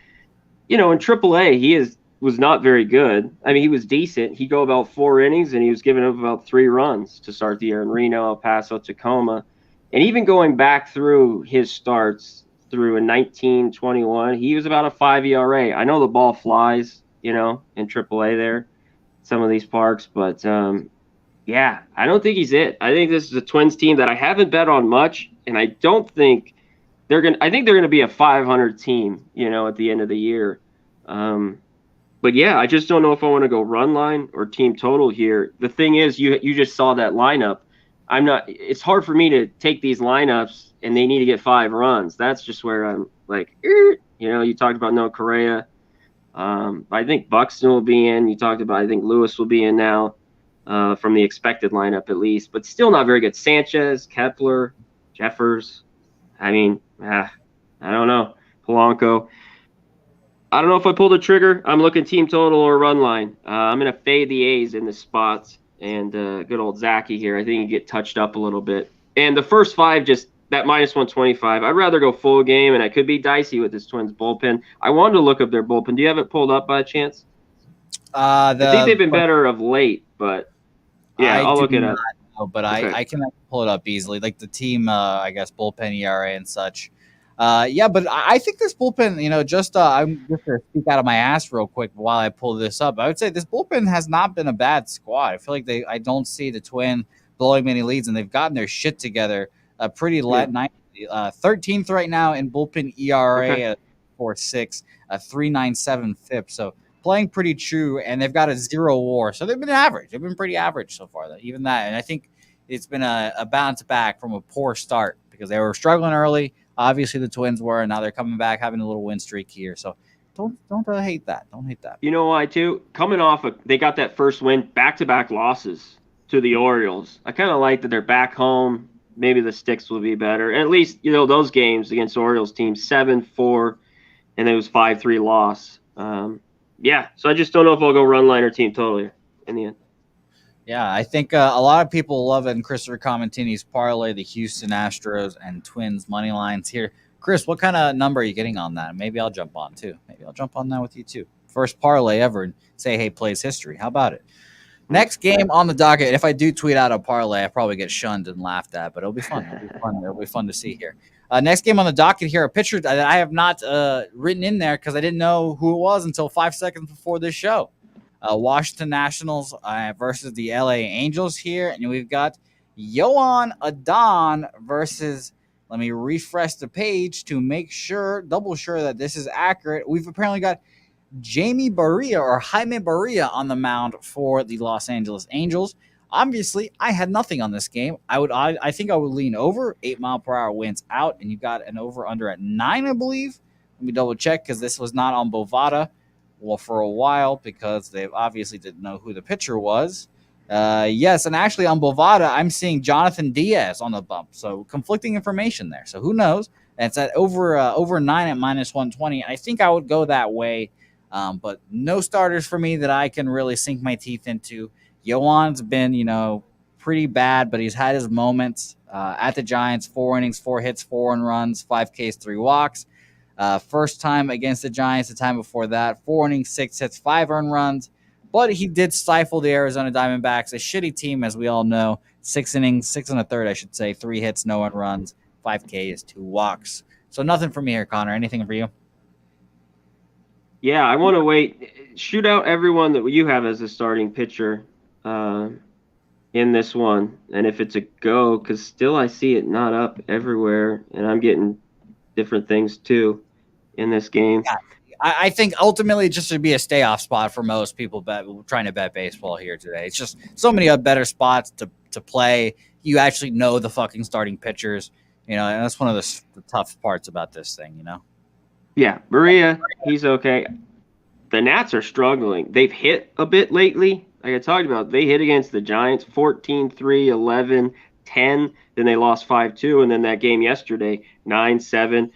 Speaker 2: in AAA, he was not very good. I mean, he was decent. He'd go about 4 innings, and he was giving up about 3 runs to start the year in Reno, El Paso, Tacoma. And even going back through his starts through in 1921, he was about a 5 ERA. I know the ball flies, in AAA there, some of these parks, but yeah, I don't think he's it. I think this is a Twins team that I haven't bet on much, and I don't think I think they're gonna be a 500 team, at the end of the year. But yeah, I just don't know if I want to go run line or team total here. The thing is, you just saw that lineup. It's hard for me to take these lineups and they need to get 5 runs. That's just where I'm like, you talked about no Correa. I think Buxton will be in. You talked about, I think Lewis will be in now from the expected lineup at least, but still not very good. Sanchez, Kepler, Jeffers. I mean, I don't know. Polanco. I don't know if I pull the trigger. I'm looking team total or run line. I'm going to fade the A's in this spot. And good old Zachy here, I think he get touched up a little bit. And the first 5, just that minus 125. I'd rather go full game, and I could be dicey with this Twins bullpen. I wanted to look up their bullpen. Do you have it pulled up by chance? I think they've been better of late, but yeah, I'll look it up.
Speaker 1: But okay. I can pull it up easily, like the team, I guess, bullpen ERA and such. Yeah, but I think this bullpen, I'm just going to speak out of my ass real quick while I pull this up. I would say this bullpen has not been a bad squad. I feel like I don't see the Twin blowing many leads, and they've gotten their shit together pretty nicely. 13th right now in bullpen ERA at 4.6, 3.97 FIP. So playing pretty true, and they've got a 0 WAR. So they've been average. They've been pretty average so far, even that. And I think it's been a bounce back from a poor start because they were struggling early. Obviously, the Twins were, and now they're coming back, having a little win streak here. So don't hate that. Don't hate that.
Speaker 2: You know why, too? Coming off, they got that first win, back-to-back losses to the Orioles. I kind of like that they're back home. Maybe the sticks will be better. At least, those games against Orioles teams, 7-4, and it was 5-3 loss. Yeah, so I just don't know if I'll go run line or team total here in the end.
Speaker 1: Yeah, I think a lot of people love it in Christopher Comentini's parlay, the Houston Astros and Twins money lines here. Chris, what kind of number are you getting on that? Maybe I'll jump on too. Maybe I'll jump on that with you too. First parlay ever and say, hey, plays history. How about it? Next game on the docket. If I do tweet out a parlay, I probably get shunned and laughed at, but it'll be fun. It'll be fun to see here. Next game on the docket here, a pitcher that I have not written in there because I didn't know who it was until 5 seconds before this show. Washington Nationals versus the LA Angels here. And we've got Yoan Adon versus, let me refresh the page to make sure, double sure that this is accurate. We've apparently got Jaime Barria on the mound for the Los Angeles Angels. Obviously, I had nothing on this game. I think I would lean over. 8-mile-per-hour winds out, and you've got an over-under at 9, I believe. Let me double check because this was not on Bovada. Well, for a while, because they obviously didn't know who the pitcher was. Yes, and actually on Bovada, I'm seeing Jonathan Diaz on the bump. So conflicting information there. So who knows? And it's at over 9 at minus 120. I think I would go that way, but no starters for me that I can really sink my teeth into. Yoan's been, pretty bad, but he's had his moments. At the Giants, 4 innings, 4 hits, 4 earned runs, 5 Ks, 3 walks. First time against the Giants, the time before that, 4 innings, 6 hits, 5 earned runs. But he did stifle the Arizona Diamondbacks, a shitty team, as we all know. 6 innings, 6 and a third, I should say, 3 hits, no earned runs, 5 Ks, 2 walks. So nothing for me here, Connor. Anything for you?
Speaker 2: Yeah, I want to wait. Shoot out everyone that you have as a starting pitcher in this one. And if it's a go, because still I see it not up everywhere, and I'm getting different things too in this game.
Speaker 1: Yeah. I think ultimately it just should be a stay off spot for most people trying to bet baseball here today. It's just so many better spots to play. You actually know the fucking starting pitchers, and that's one of the tough parts about this thing,
Speaker 2: Yeah, Maria, he's okay. The Nats are struggling. They've hit a bit lately. Like I talked about, they hit against the Giants 14-3, 11, 10. Then they lost 5-2. And then that game yesterday, 9-7.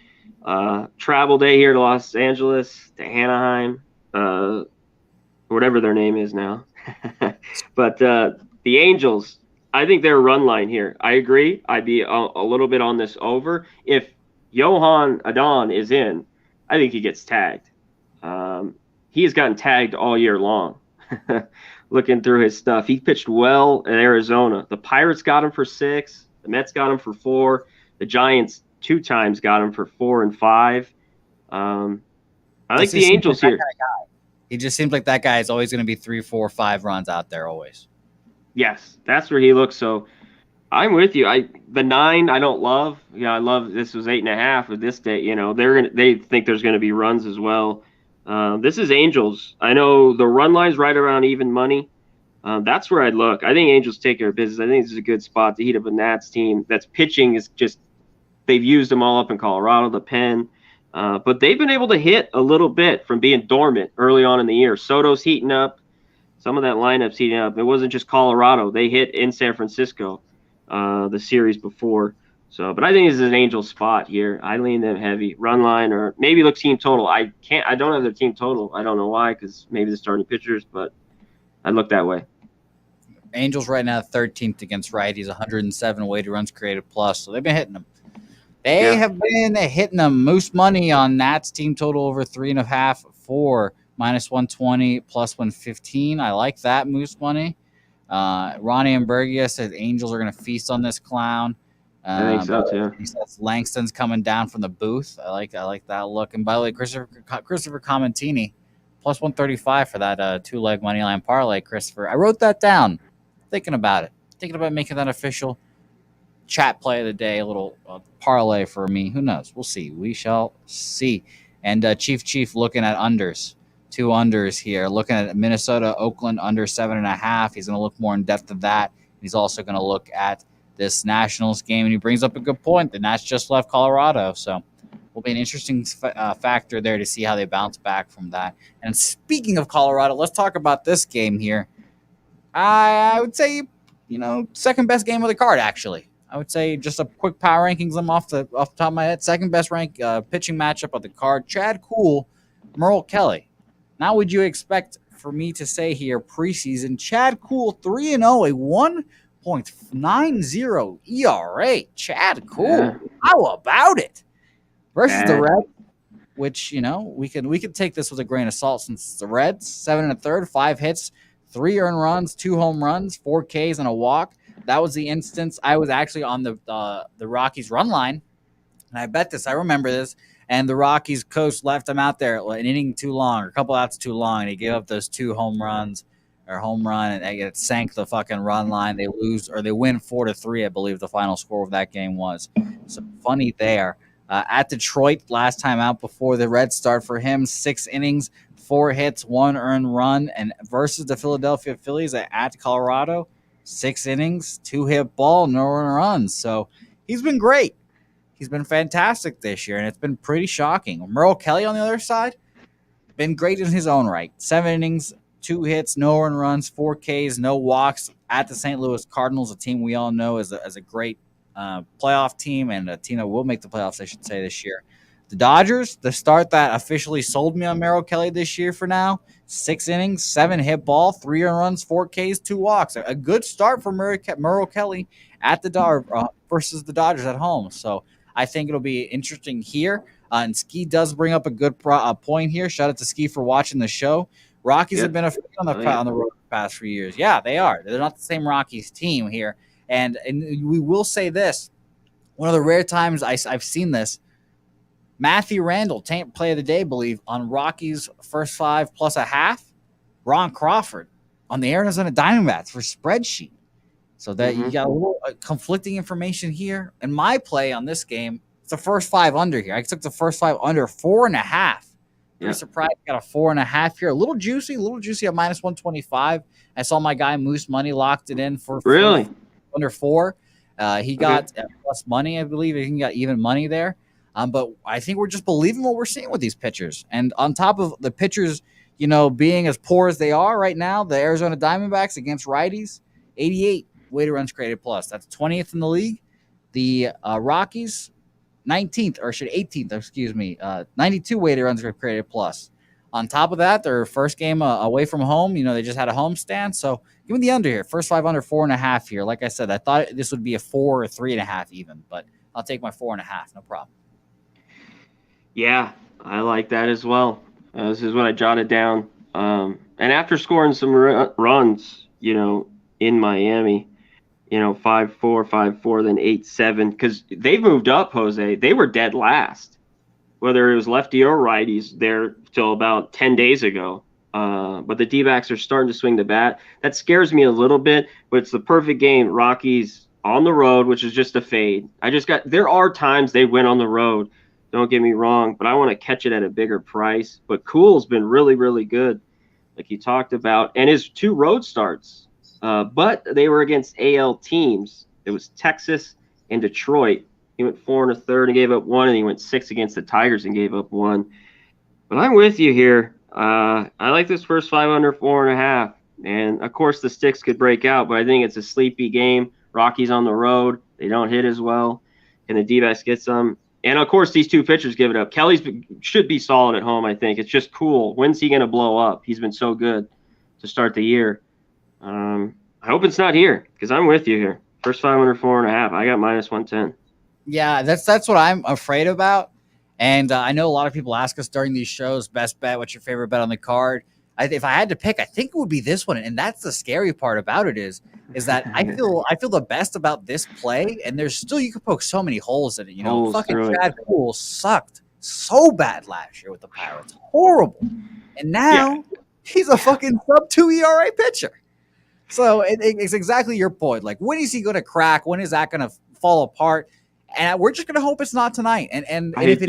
Speaker 2: Travel day here to Los Angeles, to Anaheim, whatever their name is now. But the Angels, I think they're a run line here. I agree. I'd be a little bit on this over. If Johan Adon is in, I think he gets tagged. He has gotten tagged all year long. Looking through his stuff, he pitched well in Arizona. The Pirates got him for 6. The Mets got him for 4. The Giants 2 times got him for 4 and 5. I like the Angels here.
Speaker 1: He just seems like that guy is always going to be 3, 4, 5 runs out there always.
Speaker 2: Yes, that's where he looks. So I'm with you. The 9 I don't love. I love this was 8.5 with this day. They think there's going to be runs as well. This is Angels. I know the run line's right around even money. That's where I'd look. I think Angels take care of business. I think this is a good spot to heat up a Nats team that's pitching is just they've used them all up in Colorado, the pen. But they've been able to hit a little bit from being dormant early on in the year. Soto's heating up. Some of that lineup's heating up. It wasn't just Colorado. They hit in San Francisco the series before. So, but I think this is an Angel spot here. I lean them heavy. Run line or maybe look team total. I don't have their team total. I don't know why, because maybe the starting pitchers, but I look that way.
Speaker 1: Angels right now 13th against righties, 107 weighted runs created plus. So they've been hitting them. They have been hitting them. Moose money on Nats team total over 3.5, 4, -120, +115. I like that Moose money. Ronnie and Bergia said Angels are going to feast on this clown.
Speaker 2: I think so too.
Speaker 1: He says Langston's coming down from the booth. I like that look. And by the way, Christopher Commentini, +135 for that 2-leg money line parlay. Christopher, I wrote that down. Thinking about making that official chat play of the day, a little parlay for me. Who knows? We'll see. We shall see. And Chief looking at unders. 2 unders here. Looking at Minnesota, Oakland under 7.5. He's going to look more in depth of that. He's also going to look at this Nationals game, and he brings up a good point. The Nats just left Colorado, so will be an interesting factor there to see how they bounce back from that. And speaking of Colorado, let's talk about this game here. I would say, second best game of the card, actually. I would say just a quick power rankings. I'm off the top of my head. Second best rank pitching matchup of the card. Chad Kuhl, Merle Kelly. Now, would you expect for me to say here preseason, Chad Kuhl 3-0, a 1.90 ERA. Chad Kuhl. Yeah. How about it? Versus the Reds, which, we could take this with a grain of salt since the Reds, 7 1/3, 5 hits, 3 earned runs, 2 home runs, 4 Ks, and a walk. That was the instance. I was actually on the Rockies run line, and I bet this. I remember this. And the Rockies coach left him out there an inning too long, or a couple outs too long, and he gave up those 2 home runs. Or home run, and it sank the fucking run line. They lose, or they win 4-3, I believe the final score of that game was. So funny there. At Detroit, last time out before the Reds start for him, 6 innings, 4 hits, 1 earned run, and versus the Philadelphia Phillies at Colorado, 6 innings, 2 hit ball, no earned runs. So he's been great. He's been fantastic this year, and it's been pretty shocking. Merle Kelly on the other side, been great in his own right. 7 innings, 2 hits, no earned runs, 4 Ks, no walks at the St. Louis Cardinals, a team we all know as a great playoff team and a team that will make the playoffs, I should say, this year. The Dodgers, the start that officially sold me on Merrill Kelly this year for now. 6 innings, 7 hit ball, 3 earned runs, 4 Ks, 2 walks. A good start for Merrill Kelly at the versus the Dodgers at home. So I think it'll be interesting here. And Ski does bring up a good point here. Shout out to Ski for watching the show. Rockies have been a on the road the past few years. Yeah, they are. They're not the same Rockies team here. And we will say this. One of the rare times I've seen this, Matthew Randall, play of the day, believe, on Rockies' first 5 plus a half. Ron Crawford on the Arizona Diamondbacks for spreadsheet. So that you got a little conflicting information here. And my play on this game, it's the first 5 under here. I took the first 5 under 4.5. Pretty surprised. Got a 4.5 here. A little juicy at minus 125. I saw my guy Moose Money locked it in for under 4. He got plus money, I believe. He got even money there. But I think we're just believing what we're seeing with these pitchers. And on top of the pitchers, being as poor as they are right now, the Arizona Diamondbacks against righties, 88 weighted runs created plus. That's 20th in the league. The Rockies, 18th, 92 weighted runs created plus. On top of that, their first game away from home, they just had a home stand. So give me the under here. First 5 under 4.5 here. Like I said, I thought this would be a 4 or 3.5 even, but I'll take my 4.5. No problem.
Speaker 2: Yeah, I like that as well. This is what I jotted down. And after scoring some runs, in Miami, 5-4, 5-4, then 8-7, because they've moved up, Jose. They were dead last, whether it was lefty or righties there till about 10 days ago. But the D-backs are starting to swing the bat. That scares me a little bit, but it's the perfect game. Rockies on the road, which is just a fade. There are times they win on the road. Don't get me wrong, but I want to catch it at a bigger price. But Cool's been really, really good, like you talked about. And his 2 road starts, but they were against AL teams. It was Texas and Detroit. He went 4 1/3 and gave up 1, and he went 6 against the Tigers and gave up 1. But I'm with you here. I like this first 5 under 4.5. And, of course, the sticks could break out, but I think it's a sleepy game. Rockies on the road. They don't hit as well. And the D-backs get some. And, of course, these 2 pitchers give it up. Kelly's should be solid at home, I think. It's just cool. When's he going to blow up? He's been so good to start the year. I hope it's not here because I'm with you here. First 5 under 4.5. I got minus 110.
Speaker 1: Yeah, that's what I'm afraid about. And I know a lot of people ask us during these shows, best bet, what's your favorite bet on the card? If I had to pick, I think it would be this one. And that's the scary part about it is that I feel the best about this play. And there's still, you can poke so many holes in it. Fucking Chad Poole sucked so bad last year with the Pirates. Horrible. And now he's a fucking sub-2 ERA pitcher. So it's exactly your point. Like, when is he going to crack? When is that going to fall apart? And we're just going to hope it's not tonight. And if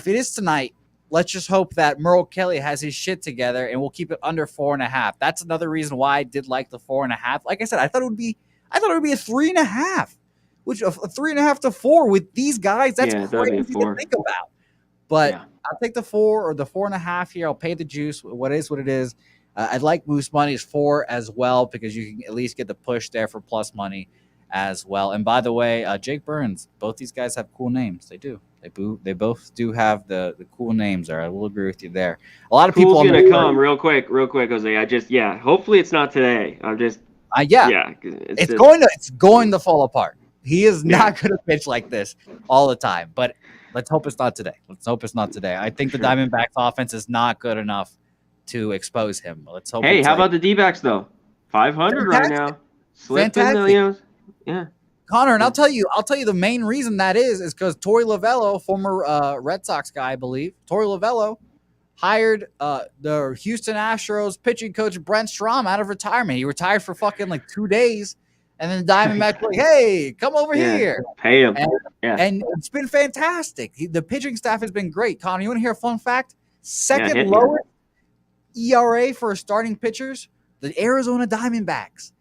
Speaker 1: it is tonight, let's just hope that Merrill Kelly has his shit together and we'll keep it under 4.5. That's another reason why I did like the 4.5. Like I said, I thought it would be a 3.5, which a 3.5 to 4 with these guys. That's crazy to think about. But I'll take the 4 or the 4.5 here. I'll pay the juice. What it is. I'd like Moose Money's 4 as well because you can at least get the push there for plus money as well. And by the way, Jake Burns, both these guys have cool names. They do. They both do have the cool names there. I will agree with you there. A lot of people
Speaker 2: are going to come real quick, Jose. Hopefully it's not today.
Speaker 1: It's going to fall apart. He is not going to pitch like this all the time, but let's hope it's not today. I think the Diamondbacks offense is not good enough to expose him. Let's hope.
Speaker 2: Hey, how about the D-backs though? 500 right now.
Speaker 1: Fantastic. Yeah. Connor, and I'll tell you the main reason that is because Torey Lovullo, former Red Sox guy, I believe, Torey Lovullo hired the Houston Astros pitching coach Brent Strom out of retirement. He retired for fucking like 2 days, and then the Diamondbacks were like, "Hey, come over here,
Speaker 2: pay him."
Speaker 1: And it's been fantastic. The pitching staff has been great. Connor, you want to hear a fun fact? Second lowest ERA for starting pitchers, the Arizona Diamondbacks.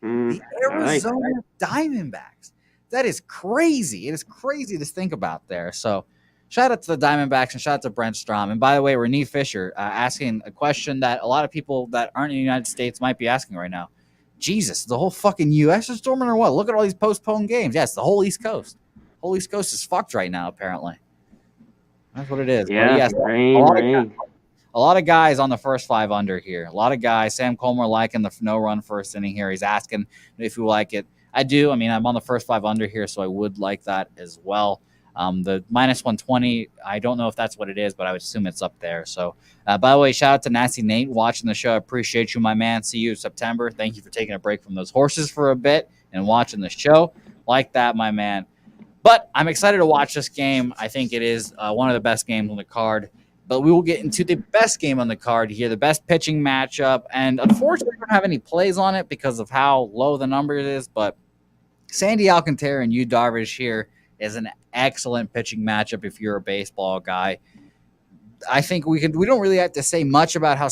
Speaker 1: Diamondbacks. That is crazy. It is crazy to think about there. So shout out to the Diamondbacks and shout out to Brent Strom. And by the way, Renee Fisher asking a question that a lot of people that aren't in the United States might be asking right now. Jesus, the whole fucking U.S. is storming or what? Look at all these postponed games. Yes, the whole East Coast. Whole East Coast is fucked right now, apparently. That's what it is. But
Speaker 2: Yeah,
Speaker 1: yes,
Speaker 2: rain.
Speaker 1: a lot of guys on the first 5 under here. A lot of guys. Sam Comer liking the no run first inning here. He's asking if you like it. I do. I mean, I'm on the first 5 under here, so I would like that as well. The minus 120, I don't know if that's what it is, but I would assume it's up there. So, by the way, shout out to Nasty Nate watching the show. I appreciate you, my man. See you in September. Thank you for taking a break from those horses for a bit and watching the show. Like that, my man. But I'm excited to watch this game. I think it is one of the best games on the card. But we will get into the best game on the card here, the best pitching matchup. And unfortunately, we don't have any plays on it because of how low the number is. But Sandy Alcantara and Yu Darvish here is an excellent pitching matchup if you're a baseball guy. I think we don't really have to say much about how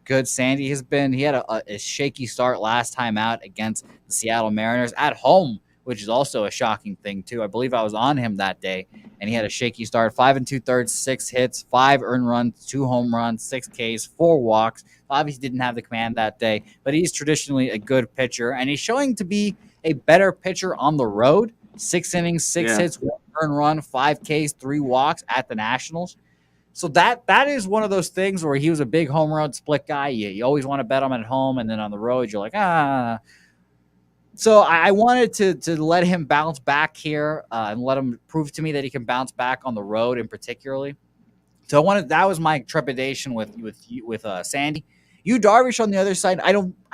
Speaker 1: good Sandy has been. He had a shaky start last time out against the Seattle Mariners at home, which is also a shocking thing too. I believe I was on him that day, and he had a shaky start. 5 2/3, 6 hits, 5 earned runs, 2 home runs, 6 Ks, 4 walks. Obviously, didn't have the command that day, but he's traditionally a good pitcher, and he's showing to be a better pitcher on the road. 6 innings, 6 hits, 1 earned run, 5 Ks, 3 walks at the Nationals. So that is one of those things where he was a big home run split guy. You always want to bet him at home, and then on the road, you're like, ah. So I wanted to let him bounce back here and let him prove to me that he can bounce back on the road, in particularly. So that was my trepidation with Sandy. Yu Darvish on the other side, I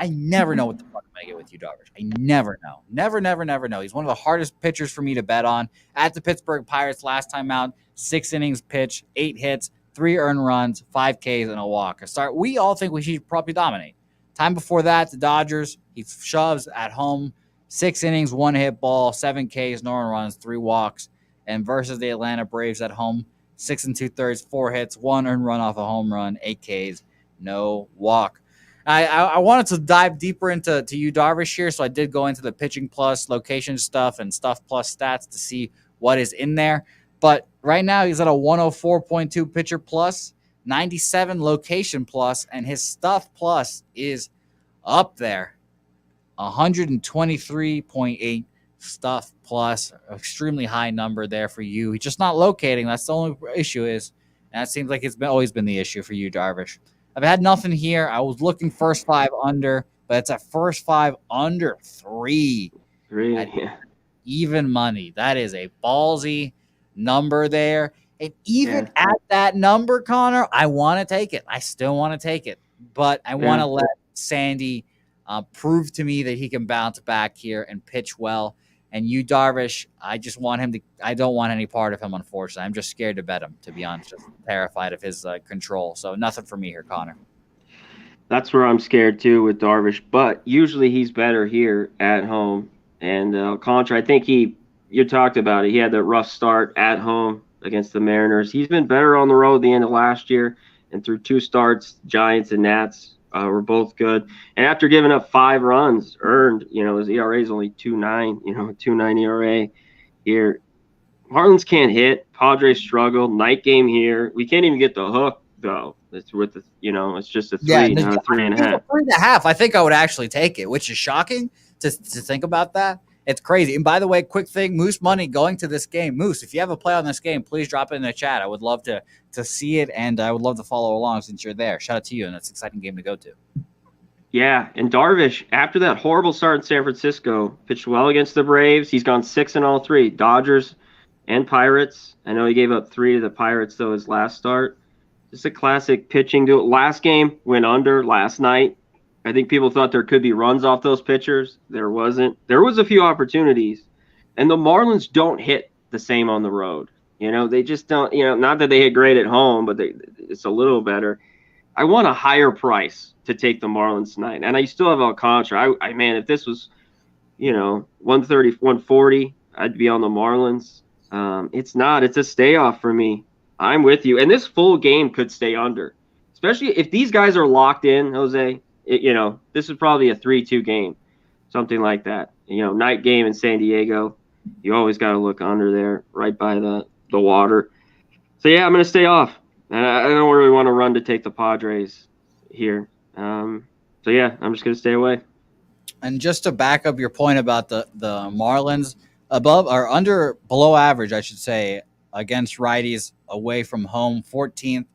Speaker 1: never know what the fuck I'm gonna get with Yu Darvish. I never know. Never know. He's one of the hardest pitchers for me to bet on. At the Pittsburgh Pirates last time out, 6 innings pitched, 8 hits, 3 earned runs, 5 Ks, and a walk. We all think we should probably dominate. Time before that, the Dodgers, he shoves at home, 6 innings, 1 hit ball, 7 Ks, no earned runs, 3 walks. And versus the Atlanta Braves at home, 6 2/3, 4 hits, 1 earned run off a home run, 8 Ks, no walk. I wanted to dive deeper into Yu Darvish here, so I did go into the pitching plus location stuff and stuff plus stats to see what is in there. But right now he's at a 104.2 pitcher plus, 97 location plus, and his stuff plus is up there. 123.8 stuff plus, extremely high number there for you. He's just not locating. That's the only issue is, and it seems like it's always been the issue for Yu Darvish. I've had nothing here. I was looking first 5 under, but it's a first 5 under 3.
Speaker 2: Yeah.
Speaker 1: Even money. That is a ballsy number there. And even at that number, Connor, I want to take it. I still want to take it. But I want to let Sandy prove to me that he can bounce back here and pitch well. And Yu Darvish, I just want him to – I don't want any part of him, unfortunately. I'm just scared to bet him, to be honest. Just terrified of his control. So nothing for me here, Connor.
Speaker 2: That's where I'm scared, too, with Darvish. But usually he's better here at home. And Contra, I think you talked about it. He had that rough start at home against the Mariners. He's been better on the road the end of last year. And through 2 starts, Giants and Nats were both good. And after giving up 5 runs earned, his ERA is only 2.9, 2.9 ERA here. Marlins can't hit. Padres struggled. Night game here. We can't even get the hook, though. It's with the, it's just a 3, not a 3.5.
Speaker 1: 3.5. I think I would actually take it, which is shocking to think about that. It's crazy. And by the way, quick thing, Moose Money going to this game. Moose, if you have a play on this game, please drop it in the chat. I would love to see it, and I would love to follow along since you're there. Shout out to you, and it's an exciting game to go to.
Speaker 2: Yeah, and Darvish, after that horrible start in San Francisco, pitched well against the Braves. He's gone 6 in all 3, Dodgers and Pirates. I know he gave up 3 to the Pirates, though, his last start. Just a classic pitching duel. Last game went under last night. I think people thought there could be runs off those pitchers. There wasn't. There was a few opportunities. And the Marlins don't hit the same on the road. They just don't, not that they hit great at home, but it's a little better. I want a higher price to take the Marlins tonight. And I still have Alcantara. Man, if this was, 130, 140, I'd be on the Marlins. It's not. It's a stay off for me. I'm with you. And this full game could stay under, especially if these guys are locked in, Jose. This is probably a 3-2 game, something like that. Night game in San Diego. You always got to look under there, right by the water. So, yeah, I'm going to stay off. And I don't really want to run to take the Padres here. So, yeah, I'm just going to stay away.
Speaker 1: And just to back up your point about the Marlins, above or below average, I should say, against righties away from home, 14th.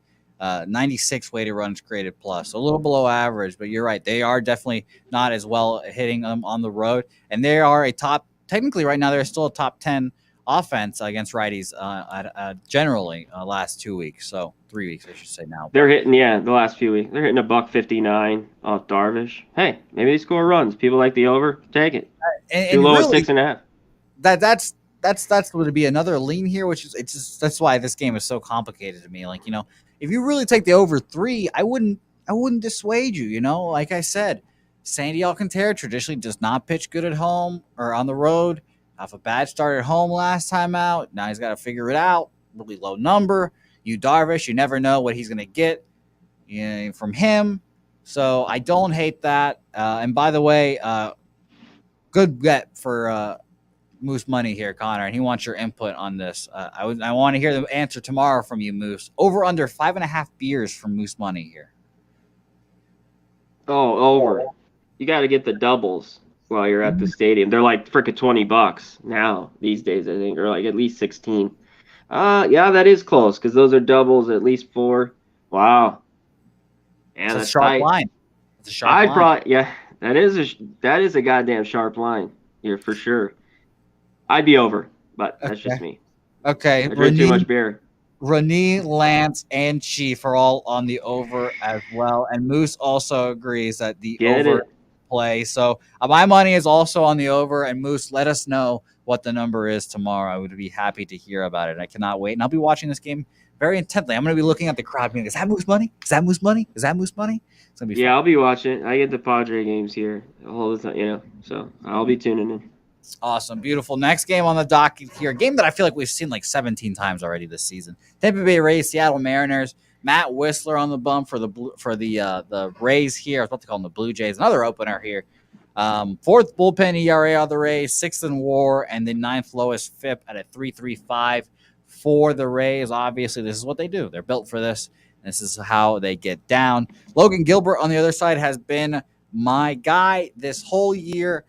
Speaker 1: 96 weighted runs created plus, so a little below average, but you're right. They are definitely not as well hitting them on the road, and they are a top. Technically, right now they're still a top 10 offense against righties generally last 2 weeks, so 3 weeks I should say now.
Speaker 2: They're hitting, the last few weeks. They're hitting $1.59 off Darvish. Hey, maybe they score runs. People like the over. Take it. Too
Speaker 1: And
Speaker 2: low at
Speaker 1: really,
Speaker 2: 6.5.
Speaker 1: That's going to be another lean here, which is that's why this game is so complicated to me. Like, if you really take the over 3, I wouldn't dissuade you. Like I said, Sandy Alcantara traditionally does not pitch good at home or on the road. Off a bad start at home last time out. Now he's got to figure it out. Really low number. You Darvish, you never know what he's going to get from him. So I don't hate that. And by the way, good bet for Moose Money here, Connor, and he wants your input on this. I want to hear the answer tomorrow from you, Moose. Over under 5.5 beers from Moose Money here.
Speaker 2: Oh, over. You got to get the doubles while you're at the stadium. They're like frickin' $20 now these days, I think, or like at least 16. Yeah, that is close because those are doubles, at least 4. Wow. Yeah,
Speaker 1: It's
Speaker 2: that's
Speaker 1: a sharp
Speaker 2: tight.
Speaker 1: line. It's a sharp line.
Speaker 2: That is a goddamn sharp line here for sure. I'd be over, but that's just me.
Speaker 1: Okay.
Speaker 2: I drink too much beer.
Speaker 1: Renee, Lance, and Chief are all on the over as well. And Moose also agrees that the over play. So my money is also on the over. And Moose, let us know what the number is tomorrow. I would be happy to hear about it. I cannot wait. And I'll be watching this game very intently. I'm going to be looking at the crowd being, is that Moose Money? Is that Moose Money? Is that Moose Money? It's going to be fun.
Speaker 2: I'll be watching. I get the Padre games here all the time, so I'll be tuning in.
Speaker 1: Awesome. Beautiful. Next game on the docket here. A game that I feel like we've seen like 17 times already this season. Tampa Bay Rays, Seattle Mariners. Matt Whistler on the bump for the Rays here. I was about to call them the Blue Jays. Another opener here. 4th bullpen ERA on the Rays, 6th in WAR, and the 9th lowest FIP at a 3.35 for the Rays. Obviously, this is what they do. They're built for this. This is how they get down. Logan Gilbert on the other side has been my guy this whole year.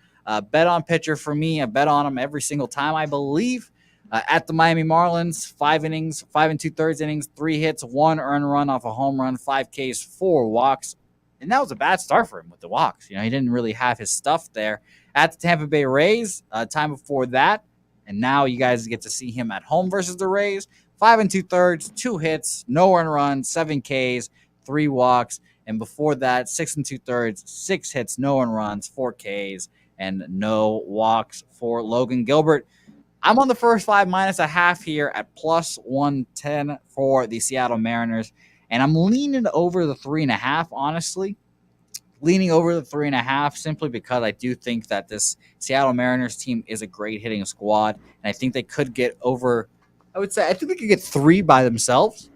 Speaker 1: Bet on pitcher for me. I bet on him every single time, I believe. At the Miami Marlins, 5 innings, 5 2/3 innings, 3 hits, 1 earned run off a home run, 5 Ks, 4 walks. And that was a bad start for him with the walks. He didn't really have his stuff there. At the Tampa Bay Rays, time before that. And now you guys get to see him at home versus the Rays. 5 2/3, 2 hits, no earned runs, 7 Ks, 3 walks. And before that, 6 2/3, 6 hits, no earned runs, 4 Ks, and no walks for Logan Gilbert. I'm on the first 5 minus a half here at plus 110 for the Seattle Mariners. And I'm leaning over the 3.5, honestly. Leaning over the 3.5 simply because I do think that this Seattle Mariners team is a great hitting squad. And I think they could get over, I think they could get 3 by themselves.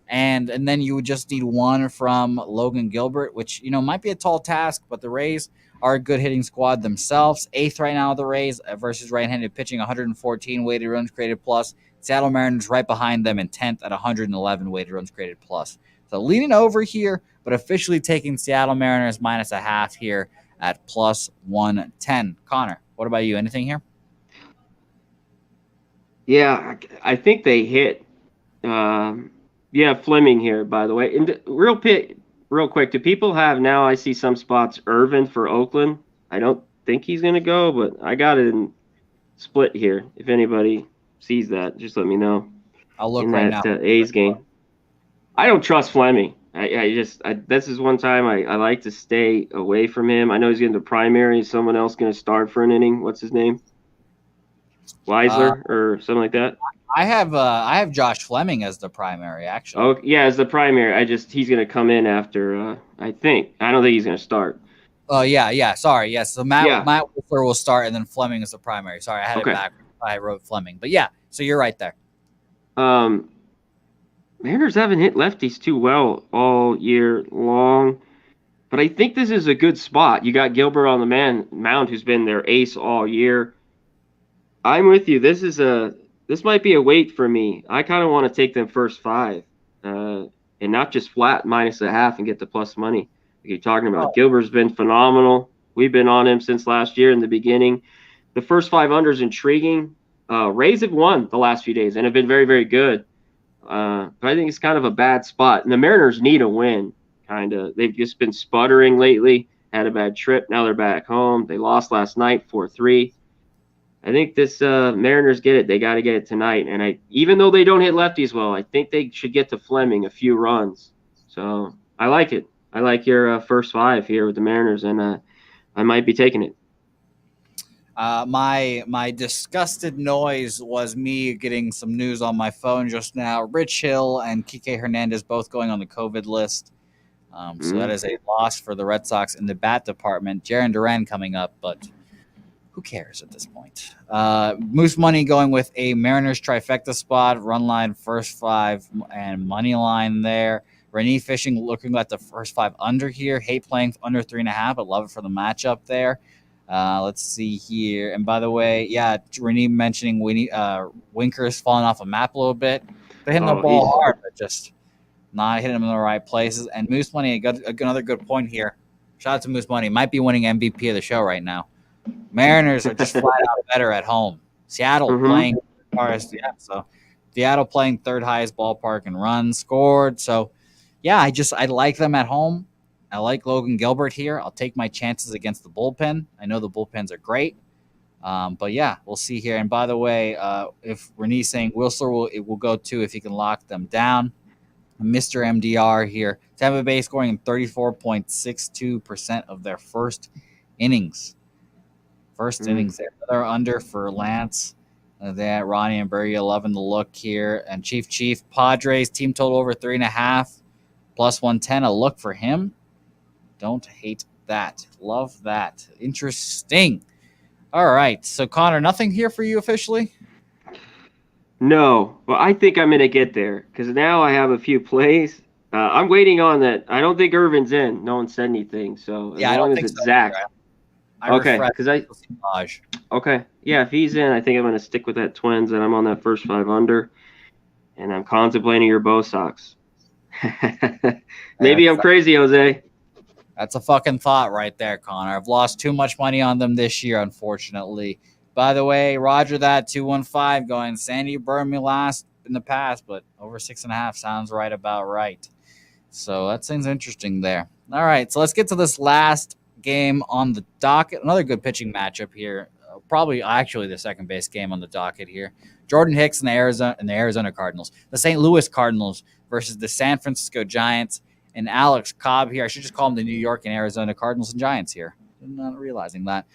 Speaker 1: And then you would just need 1 from Logan Gilbert, which, might be a tall task, but the Rays are a good hitting squad themselves. 8th right now, the Rays versus right-handed pitching, 114 weighted runs created plus. Seattle Mariners right behind them in 10th at 111 weighted runs created plus. So leaning over here, but officially taking Seattle Mariners minus a half here at plus 110. Connor, what about you? Anything here?
Speaker 2: Yeah, I think they hit. Fleming here, by the way. And real quick, do people have now? I see some spots Irvin for Oakland. I don't think he's going to go, but I got it in split here. If anybody sees that, just let me know.
Speaker 1: I'll look right now.
Speaker 2: A's game. I don't trust Fleming. This is one time I like to stay away from him. I know he's getting the primary. Someone else going to start for an inning. What's his name? Weisler or something like that.
Speaker 1: I have Josh Fleming as the primary, actually.
Speaker 2: Oh yeah, as the primary. He's going to come in after. I don't think he's going to start.
Speaker 1: Oh yeah. Sorry, yes. So Matt Whistler will start, and then Fleming is the primary. Sorry, I had it back. I wrote Fleming, but yeah. So you're right there.
Speaker 2: Mariners haven't hit lefties too well all year long, but I think this is a good spot. You got Gilbert on the mound, who's been their ace all year. I'm with you. This might be a wait for me. I kind of want to take them first 5, and not just flat minus a half and get the plus money. Like you're talking about, Gilbert's been phenomenal. We've been on him since last year in the beginning. The first 5 under is intriguing, Rays have won the last few days and have been very, very good. But I think it's kind of a bad spot. And the Mariners need a win, kind of. They've just been sputtering lately, had a bad trip. Now they're back home. They lost last night 4-3. I think this Mariners get it. They got to get it tonight. And even though they don't hit lefties well, I think they should get to Fleming a few runs. So I like it. I like your first 5 here with the Mariners, and I might be taking it.
Speaker 1: My disgusted noise was me getting some news on my phone just now. Rich Hill and Kike Hernandez both going on the COVID list. So that is a loss for the Red Sox in the bat department. Jarren Duran coming up, but who cares at this point? Moose Money going with a Mariners trifecta spot, run line first 5 and money line there. Renee Fishing looking at the first 5 under here. Hate playing under 3.5, but love it for the matchup there. Let's see here. And by the way, yeah, Renee mentioning Winker's falling off a map a little bit. They're hitting the ball hard, but just not hitting them in the right places. And Moose Money, another good point here. Shout out to Moose Money. Might be winning MVP of the show right now. Mariners are just flat out better at home. Seattle playing so Seattle playing 3rd highest ballpark in runs scored. So yeah, I like them at home. I like Logan Gilbert here. I'll take my chances against the bullpen. I know the bullpens are great. But yeah, we'll see here. And by the way, if Renee's saying Whistler will go too if he can lock them down. Mr. MDR here. Tampa Bay scoring in 34.62% of their first innings. Innings there. They're under for Lance. That Ronnie and Berge loving the look here. And Chief Padres team total over 3.5 plus 110. A look for him. Don't hate that. Love that. Interesting. All right. So Connor, nothing here for you officially?
Speaker 2: No. Well, I think I'm going to get there because now I have a few plays. I'm waiting on that. I don't think Irvin's in. No one said anything. So as long as it's Zach. Okay, okay, yeah. If he's in, I think I'm going to stick with that Twins, and I'm on that first 5 under, and I'm contemplating your Bo Sox. Maybe I'm crazy, Jose.
Speaker 1: That's a fucking thought right there, Connor. I've lost too much money on them this year, unfortunately. By the way, Roger that 215 going. Sandy burned me last in the past, but over 6.5 sounds about right. So that seems interesting there. All right, so let's get to this last game on the docket. Another good pitching matchup here. Probably actually the second base game on the docket here. Jordan Hicks and the Arizona Cardinals. The St. Louis Cardinals versus the San Francisco Giants. And Alex Cobb here. I should just call them the New York and Arizona Cardinals and Giants here. I'm not realizing that.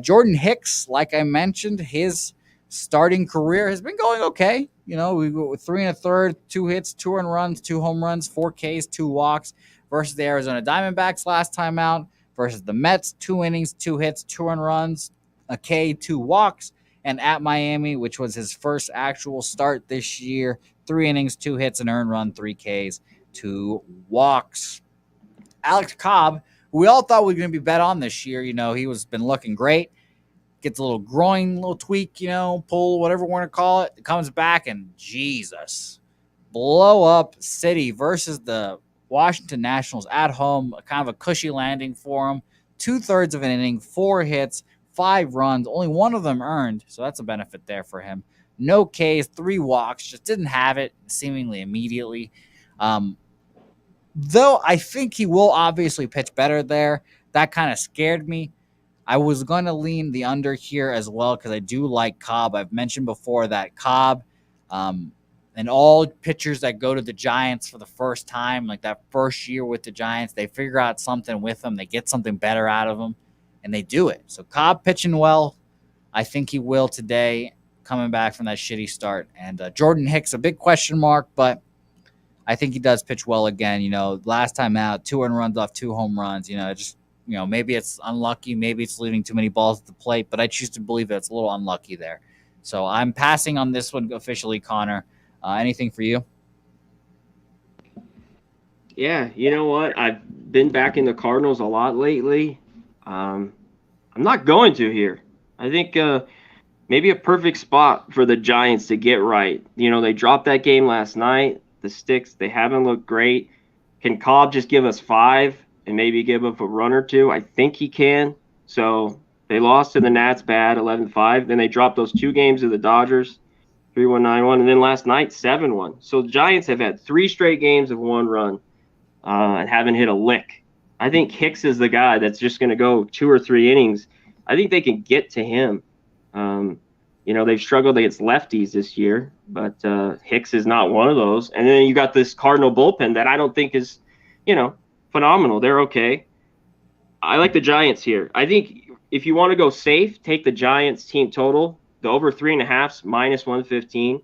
Speaker 1: Jordan Hicks, like I mentioned, his starting career has been going okay. You know, we go with 3 1/3, 2 hits, 2 earned runs, 2 home runs, 4 Ks, 2 walks versus the Arizona Diamondbacks last time out. Versus the Mets, 2 innings, 2 hits, 2 earned runs, a K, 2 walks, and at Miami, which was his first actual start this year, 3 innings, 2 hits, an earned run, 3 Ks, 2 walks. Alex Cobb, who we all thought was going to be bet on this year, he was been looking great. Gets a little groin, little tweak, pull, whatever we want to call it. Comes back and Jesus, blow up city versus the Washington Nationals at home, kind of a cushy landing for him. 2/3 of an inning, 4 hits, 5 runs, only 1 of them earned, so that's a benefit there for him. No Ks, 3 walks, just didn't have it seemingly immediately. Though I think he will obviously pitch better there. That kind of scared me. I was going to lean the under here as well because I do like Cobb. I've mentioned before that Cobb and all pitchers that go to the Giants for the first time, like that first year with the Giants, they figure out something with them. They get something better out of them, and they do it. So Cobb pitching well. I think he will today, coming back from that shitty start. And Jordan Hicks, a big question mark, but I think he does pitch well again. Last time out, 2 earned runs off 2 home runs. Maybe it's unlucky. Maybe it's leaving too many balls at the plate, but I choose to believe that it's a little unlucky there. So I'm passing on this one officially, Connor. Anything for you?
Speaker 2: Yeah, you know what? I've been backing the Cardinals a lot lately. I'm not going to here. I think maybe a perfect spot for the Giants to get right. They dropped that game last night. The Sticks, they haven't looked great. Can Cobb just give us 5 and maybe give up a run or 2? I think he can. So They lost to the Nats bad, 11-5. Then they dropped those 2 games to the Dodgers, 3-1, 9-1, and then last night 7-1. So the Giants have had 3 straight games of 1 run and haven't hit a lick. I think Hicks is the guy that's just going to go 2 or 3 innings. I think they can get to him. They've struggled against lefties this year, but Hicks is not one of those. And then you got this Cardinal bullpen that I don't think is, phenomenal. They're okay. I like the Giants here. I think if you want to go safe, take the Giants team total. The over 3.5's -115.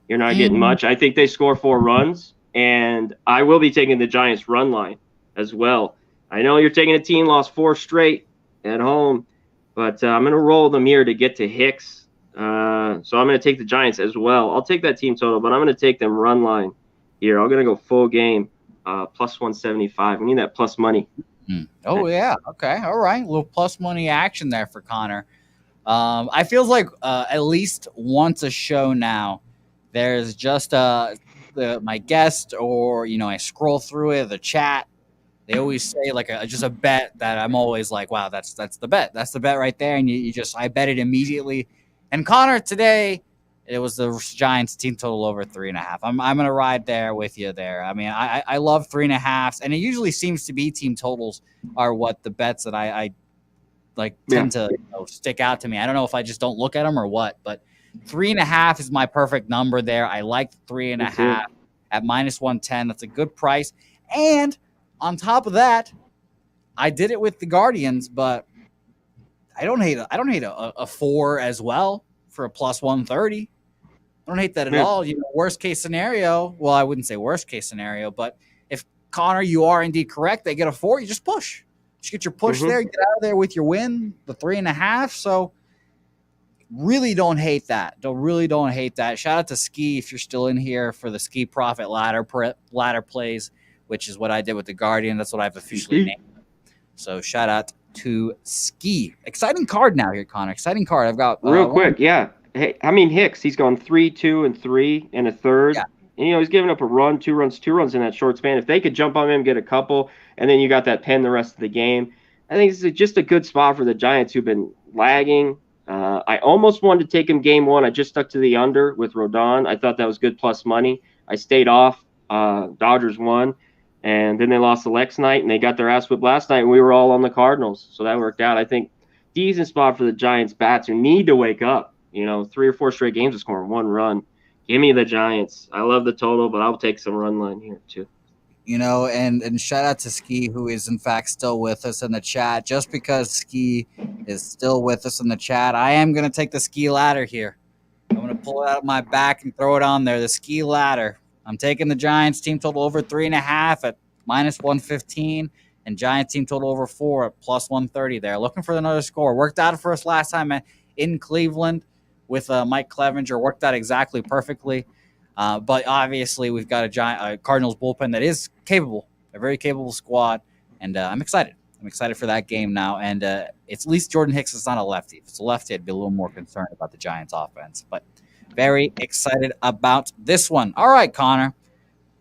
Speaker 2: You're not getting much. I think they score 4 runs, and I will be taking the Giants run line as well. I know you're taking a team lost 4 straight at home, but I'm going to roll them here to get to Hicks. So I'm going to take the Giants as well. I'll take that team total, but I'm going to take them run line here. I'm going to go full game, +175. We need that plus money.
Speaker 1: Oh, yeah. Okay. All right. A little plus money action there for Connor. I feel like at least once a show now, there's just my guest or, I scroll through it, the chat. They always say like just a bet that I'm always like, wow, that's the bet. That's the bet right there. And I bet it immediately. And Connor, today, it was the Giants team total over 3.5. I'm going to ride there with you there. I mean, I love 3.5s, and it usually seems to be team totals are what the bets that I tend to stick out to me. I don't know if I just don't look at them or what, but 3.5 is my perfect number there. I like 3.5 at -110. That's a good price. And on top of that, I did it with the Guardians, but I don't hate a 4 as well for a +130. I don't hate that at all. Worst case scenario. Well, I wouldn't say worst case scenario, but if Connor, you are indeed correct, they get a 4, you just push. Just get your push there, get out of there with your win, the 3.5. So really don't hate that. Don't hate that. Shout out to Ski if you're still in here for the Ski Profit ladder plays, which is what I did with the Guardian. That's what I've officially named it. So shout out to Ski. Exciting card now here, Connor. Exciting card. I've got
Speaker 2: real quick. Yeah. Hey, Hicks, he's gone 3, 2, and 3 and a third. Yeah. And, he's giving up a run, 2 runs in that short span. If they could jump on him, get a couple, and then you got that pen the rest of the game, I think this is just a good spot for the Giants who've been lagging. I almost wanted to take him game 1. I just stuck to the under with Rodon. I thought that was good plus money. I stayed off. Dodgers won, and then they lost the next night, and they got their ass whipped last night, and we were all on the Cardinals. So that worked out. I think decent spot for the Giants bats who need to wake up. 3 or 4 straight games of scoring 1 run. Give me the Giants. I love the total, but I'll take some run line here too.
Speaker 1: And shout out to Ski, who is in fact still with us in the chat. Just because Ski is still with us in the chat, I am going to take the Ski ladder here. I'm going to pull it out of my back and throw it on there. The Ski ladder. I'm taking the Giants team total over 3.5 at -115, and Giants team total over 4 at +130 there. Looking for another score. Worked out for us last time in Cleveland with Mike Clevenger. Worked out exactly perfectly. But obviously, we've got a Cardinals bullpen that is capable, a very capable squad, and I'm excited. I'm excited for that game now, and it's at least Jordan Hicks is not a lefty. If it's a lefty, I'd be a little more concerned about the Giants' offense, but very excited about this one. All right, Connor.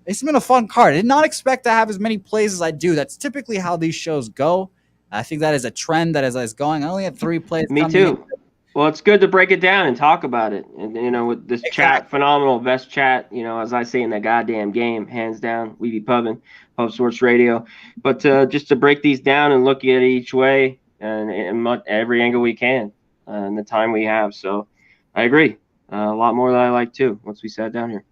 Speaker 1: It's been a fun card. I did not expect to have as many plays as I do. That's typically how these shows go. I think that is a trend that is going. I only had 3 plays.
Speaker 2: Me too. Well, it's good to break it down and talk about it. And, with this chat, phenomenal, best chat, as I say in the goddamn game, hands down, we be pubbing, Pub Sports Radio. But just to break these down and look at it each way and every angle we can in the time we have. So I agree. A lot more that I like, too, once we sat down here.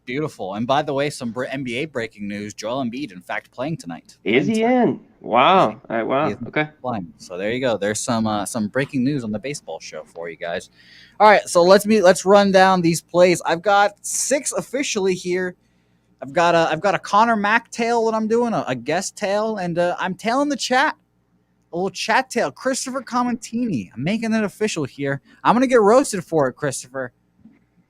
Speaker 1: Beautiful. And by the way, some NBA breaking news. Joel Embiid, in fact, playing tonight.
Speaker 2: Is he in? Wow. All right, wow. Okay.
Speaker 1: Playing. So there you go. There's some breaking news on the baseball show for you guys. All right, so let's run down these plays. I've got 6 officially here. I've got a Connor Mack tail that I'm doing, a guest tail, and I'm tailing the chat. A little chat tail. Christopher Commentini. I'm making it official here. I'm gonna get roasted for it, Christopher.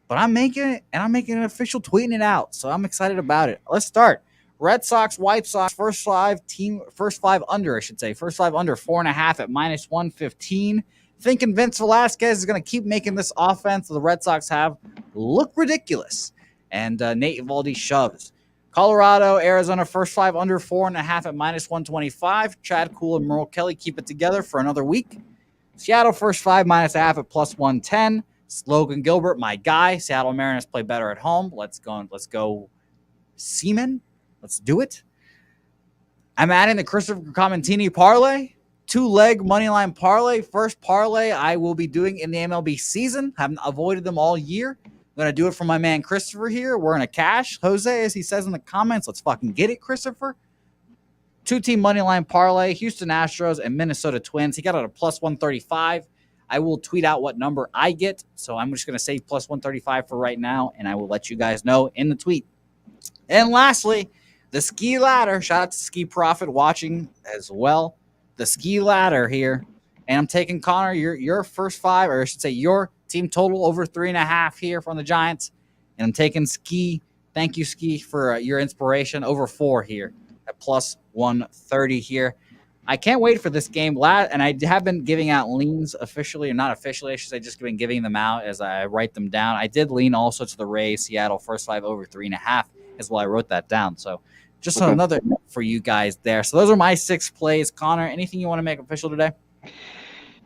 Speaker 1: But I'm making it, and I'm making it official, tweeting it out. So I'm excited about it. Let's start. Red Sox, White Sox, first five under, 4.5 at -115. Thinking Vince Velasquez is going to keep making this offense that the Red Sox have look ridiculous. And Nate Eovaldi shoves. Colorado, Arizona, first 5 under, 4.5 at -125. Chad Kuhl and Merle Kelly keep it together for another week. Seattle first 5 minus a half at plus 110. Logan Gilbert, my guy. Seattle Mariners play better at home. Let's go Seaman. Let's do it. I'm adding the Christopher Commentini parlay. 2-leg moneyline parlay. First parlay I will be doing in the MLB season. Haven't avoided them all year. I'm going to do it for my man Christopher here. We're in a cash. Jose, as he says in the comments, let's fucking get it, Christopher. 2-team moneyline parlay. Houston Astros and Minnesota Twins. He got it at a plus 135. I will tweet out what number I get. So I'm just going to say plus 135 for right now. And I will let you guys know in the tweet. And lastly, the ski ladder. Shout out to Ski Profit watching as well. The ski ladder here. And I'm taking Connor, your first 5, or I should say your team total over 3.5 here from the Giants. And I'm taking Ski. Thank you, Ski, for your inspiration. Over 4 here at plus 130 here. I can't wait for this game. And I have been giving out leans officially, or not officially, I should say, just been giving them out as I write them down. I did lean also to the Rays, Seattle, first 5 over 3.5 as well. I wrote that down. So just another note for you guys there. So those are my 6 plays. Connor, anything you want to make official today?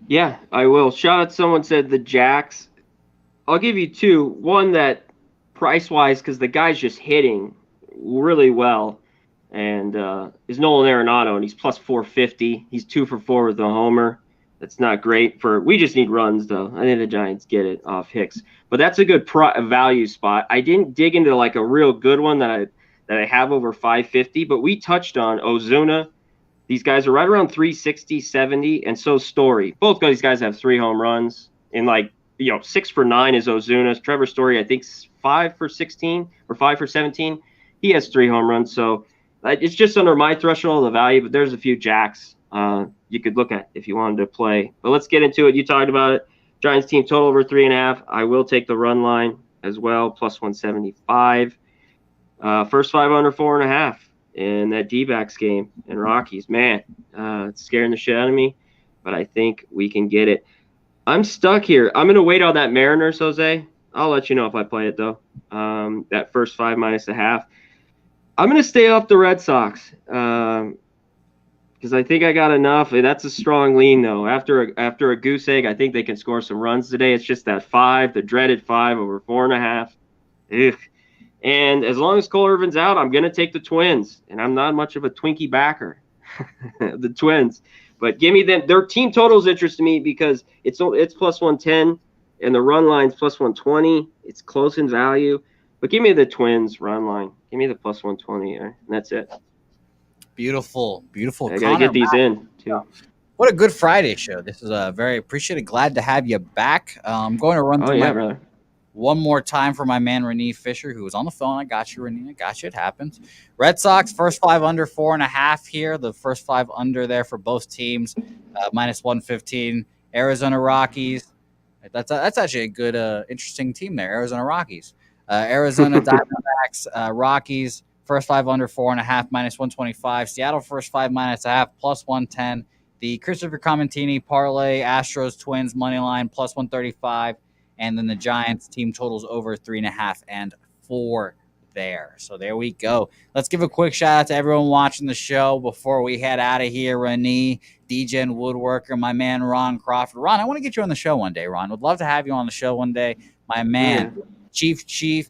Speaker 2: Yeah, I will. Shout out, someone said the Jacks. I'll give you 2. One that price-wise, because the guy's just hitting really well, and is Nolan Arenado, and he's plus 450. He's 2 for 4 with a homer. That's not great we just need runs, though. I think the Giants get it off Hicks. But that's a good value spot. I didn't dig into like a real good one that I have over 550, but we touched on Ozuna. These guys are right around 360, 70, and so Story. Both these guys have 3 home runs. And 6 for 9 is Ozuna's. Trevor Story, I think 5 for 16 or 5 for 17. He has 3 home runs. So it's just under my threshold of the value, but there's a few jacks you could look at if you wanted to play. But let's get into it. You talked about it. Giants team total over 3.5. I will take the run line as well, plus 175. First 5 under 4.5 in that D-backs game and Rockies. Man, it's scaring the shit out of me, but I think we can get it. I'm stuck here. I'm going to wait on that Mariners, Jose. I'll let you know if I play it, though. That first 5 minus a half. I'm going to stay off the Red Sox because I think I got enough. That's a strong lean, though. After a goose egg, I think they can score some runs today. It's just that 5, the dreaded 5 over 4.5. Ugh. And as long as Cole Irvin's out, I'm going to take the Twins. And I'm not much of a Twinkie backer, the Twins. But give me them. Their team totals interest me because it's plus 110, and the run line's plus 120. It's close in value. But give me the Twins run line. Give me the plus 120, and that's it.
Speaker 1: Beautiful.
Speaker 2: I got to get these in, too.
Speaker 1: What a good Friday show. This is very appreciated. Glad to have you back. I'm going to run through
Speaker 2: brother.
Speaker 1: One more time for my man, Renee Fisher, who was on the phone. I got you, Renee. I got you. It happens. Red Sox, first 5 under 4.5 here. The first 5 under there for both teams, minus 115. Arizona Rockies. That's actually a good, interesting team there, Arizona Rockies. Arizona Diamondbacks, Rockies, first 5 under 4.5, minus 125. Seattle, first 5 minus a half, plus 110. The Christopher Commentini parlay, Astros, Twins, money line, plus 135. And then the Giants team totals over 3.5 and 4 there. So there we go. Let's give a quick shout out to everyone watching the show before we head out of here. Renee, DJ and Woodworker, my man Ron Crawford. Ron, I want to get you on the show one day, Ron. Would love to have you on the show one day. My man, Chief G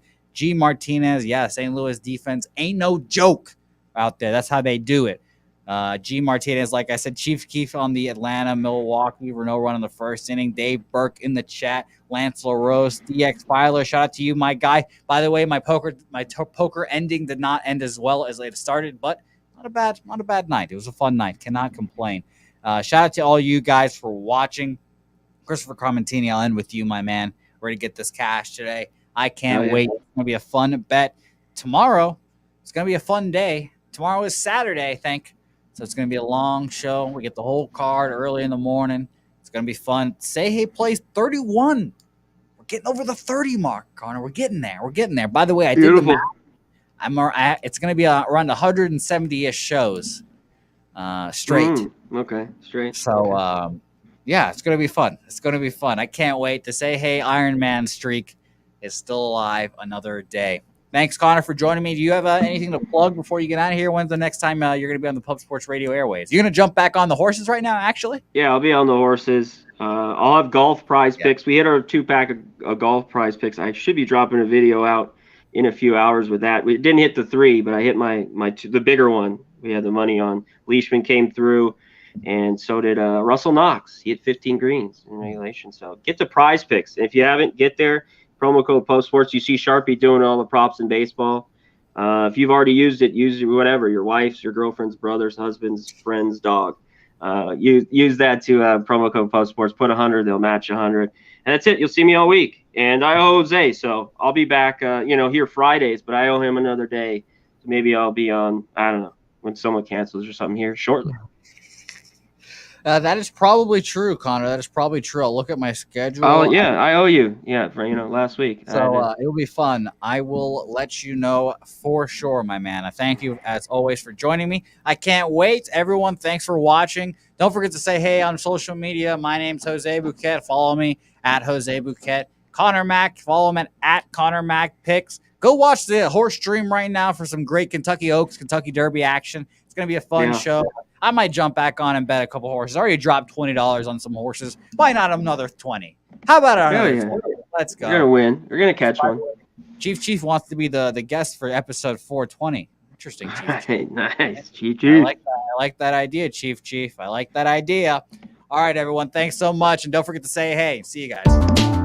Speaker 1: Martinez. Yeah, St. Louis defense ain't no joke out there. That's how they do it. G Martinez, like I said, Chief Keef on the Atlanta, Milwaukee, Renault run in the first inning. Dave Burke in the chat. Lance LaRose, DX Filer, shout out to you, my guy. By the way, my poker ending did not end as well as it started, but not a bad night. It was a fun night. Cannot complain. Shout out to all you guys for watching. Christopher Commentini, I'll end with you, my man. Ready to get this cash today. I can't wait. It's going to be a fun bet. Tomorrow, it's going to be a fun day. Tomorrow is Saturday, I think. So it's going to be a long show. We get the whole card early in the morning. It's going to be fun. Say Hey plays 31. We're getting over the 30 mark, Connor. We're getting there. By the way, I did the math. It's going to be around 170-ish shows straight.
Speaker 2: Okay, straight.
Speaker 1: So, yeah, it's going to be fun. I can't wait. To Say Hey Iron Man streak is still alive another day. Thanks, Connor, for joining me. Do you have anything to plug before you get out of here? When's the next time you're going to be on the Pub Sports Radio airways? You're going to jump back on the horses right now, actually?
Speaker 2: Yeah, I'll be on the horses. I'll have golf prize picks. We hit our 2-pack of golf prize picks. I should be dropping a video out in a few hours with that. We didn't hit the 3, but I hit the bigger one. We had the money on. Leishman came through, and so did Russell Knox. He hit 15 greens in regulation. So get the prize picks. If you haven't, get there. Promo code PostSports. You see Sharpie doing all the props in baseball. If you've already used it, use it, whatever, your wife's, your girlfriend's, brother's, husband's, friend's, dog. Use that to promo code PostSports. Put 100, they'll match 100. And that's it. You'll see me all week. And I owe Jose, so I'll be back, here Fridays, but I owe him another day. So maybe I'll be on, I don't know, when someone cancels or something here shortly.
Speaker 1: That is probably true, Connor. That is probably true. I'll look at my schedule.
Speaker 2: Oh, yeah, I owe you. Yeah, for, last week.
Speaker 1: So it'll be fun. I will let you know for sure, my man. I thank you, as always, for joining me. I can't wait. Everyone, thanks for watching. Don't forget to say hey on social media. My name's Jose Bouquett. Follow me at Jose Bouquett. Connor Mack, follow him at Connor Mack Picks. Go watch the horse stream right now for some great Kentucky Oaks, Kentucky Derby action. It's going to be a fun show. I might jump back on and bet a couple horses. I already dropped $20 on some horses. Why not another 20? How about another 20? Let's go.
Speaker 2: You're going to win. You're going to catch one.
Speaker 1: Chief wants to be the guest for episode 420. Interesting, Chief.
Speaker 2: Nice, Chief.
Speaker 1: I like that idea, Chief. I like that idea. All right, everyone. Thanks so much. And don't forget to say hey. See you guys.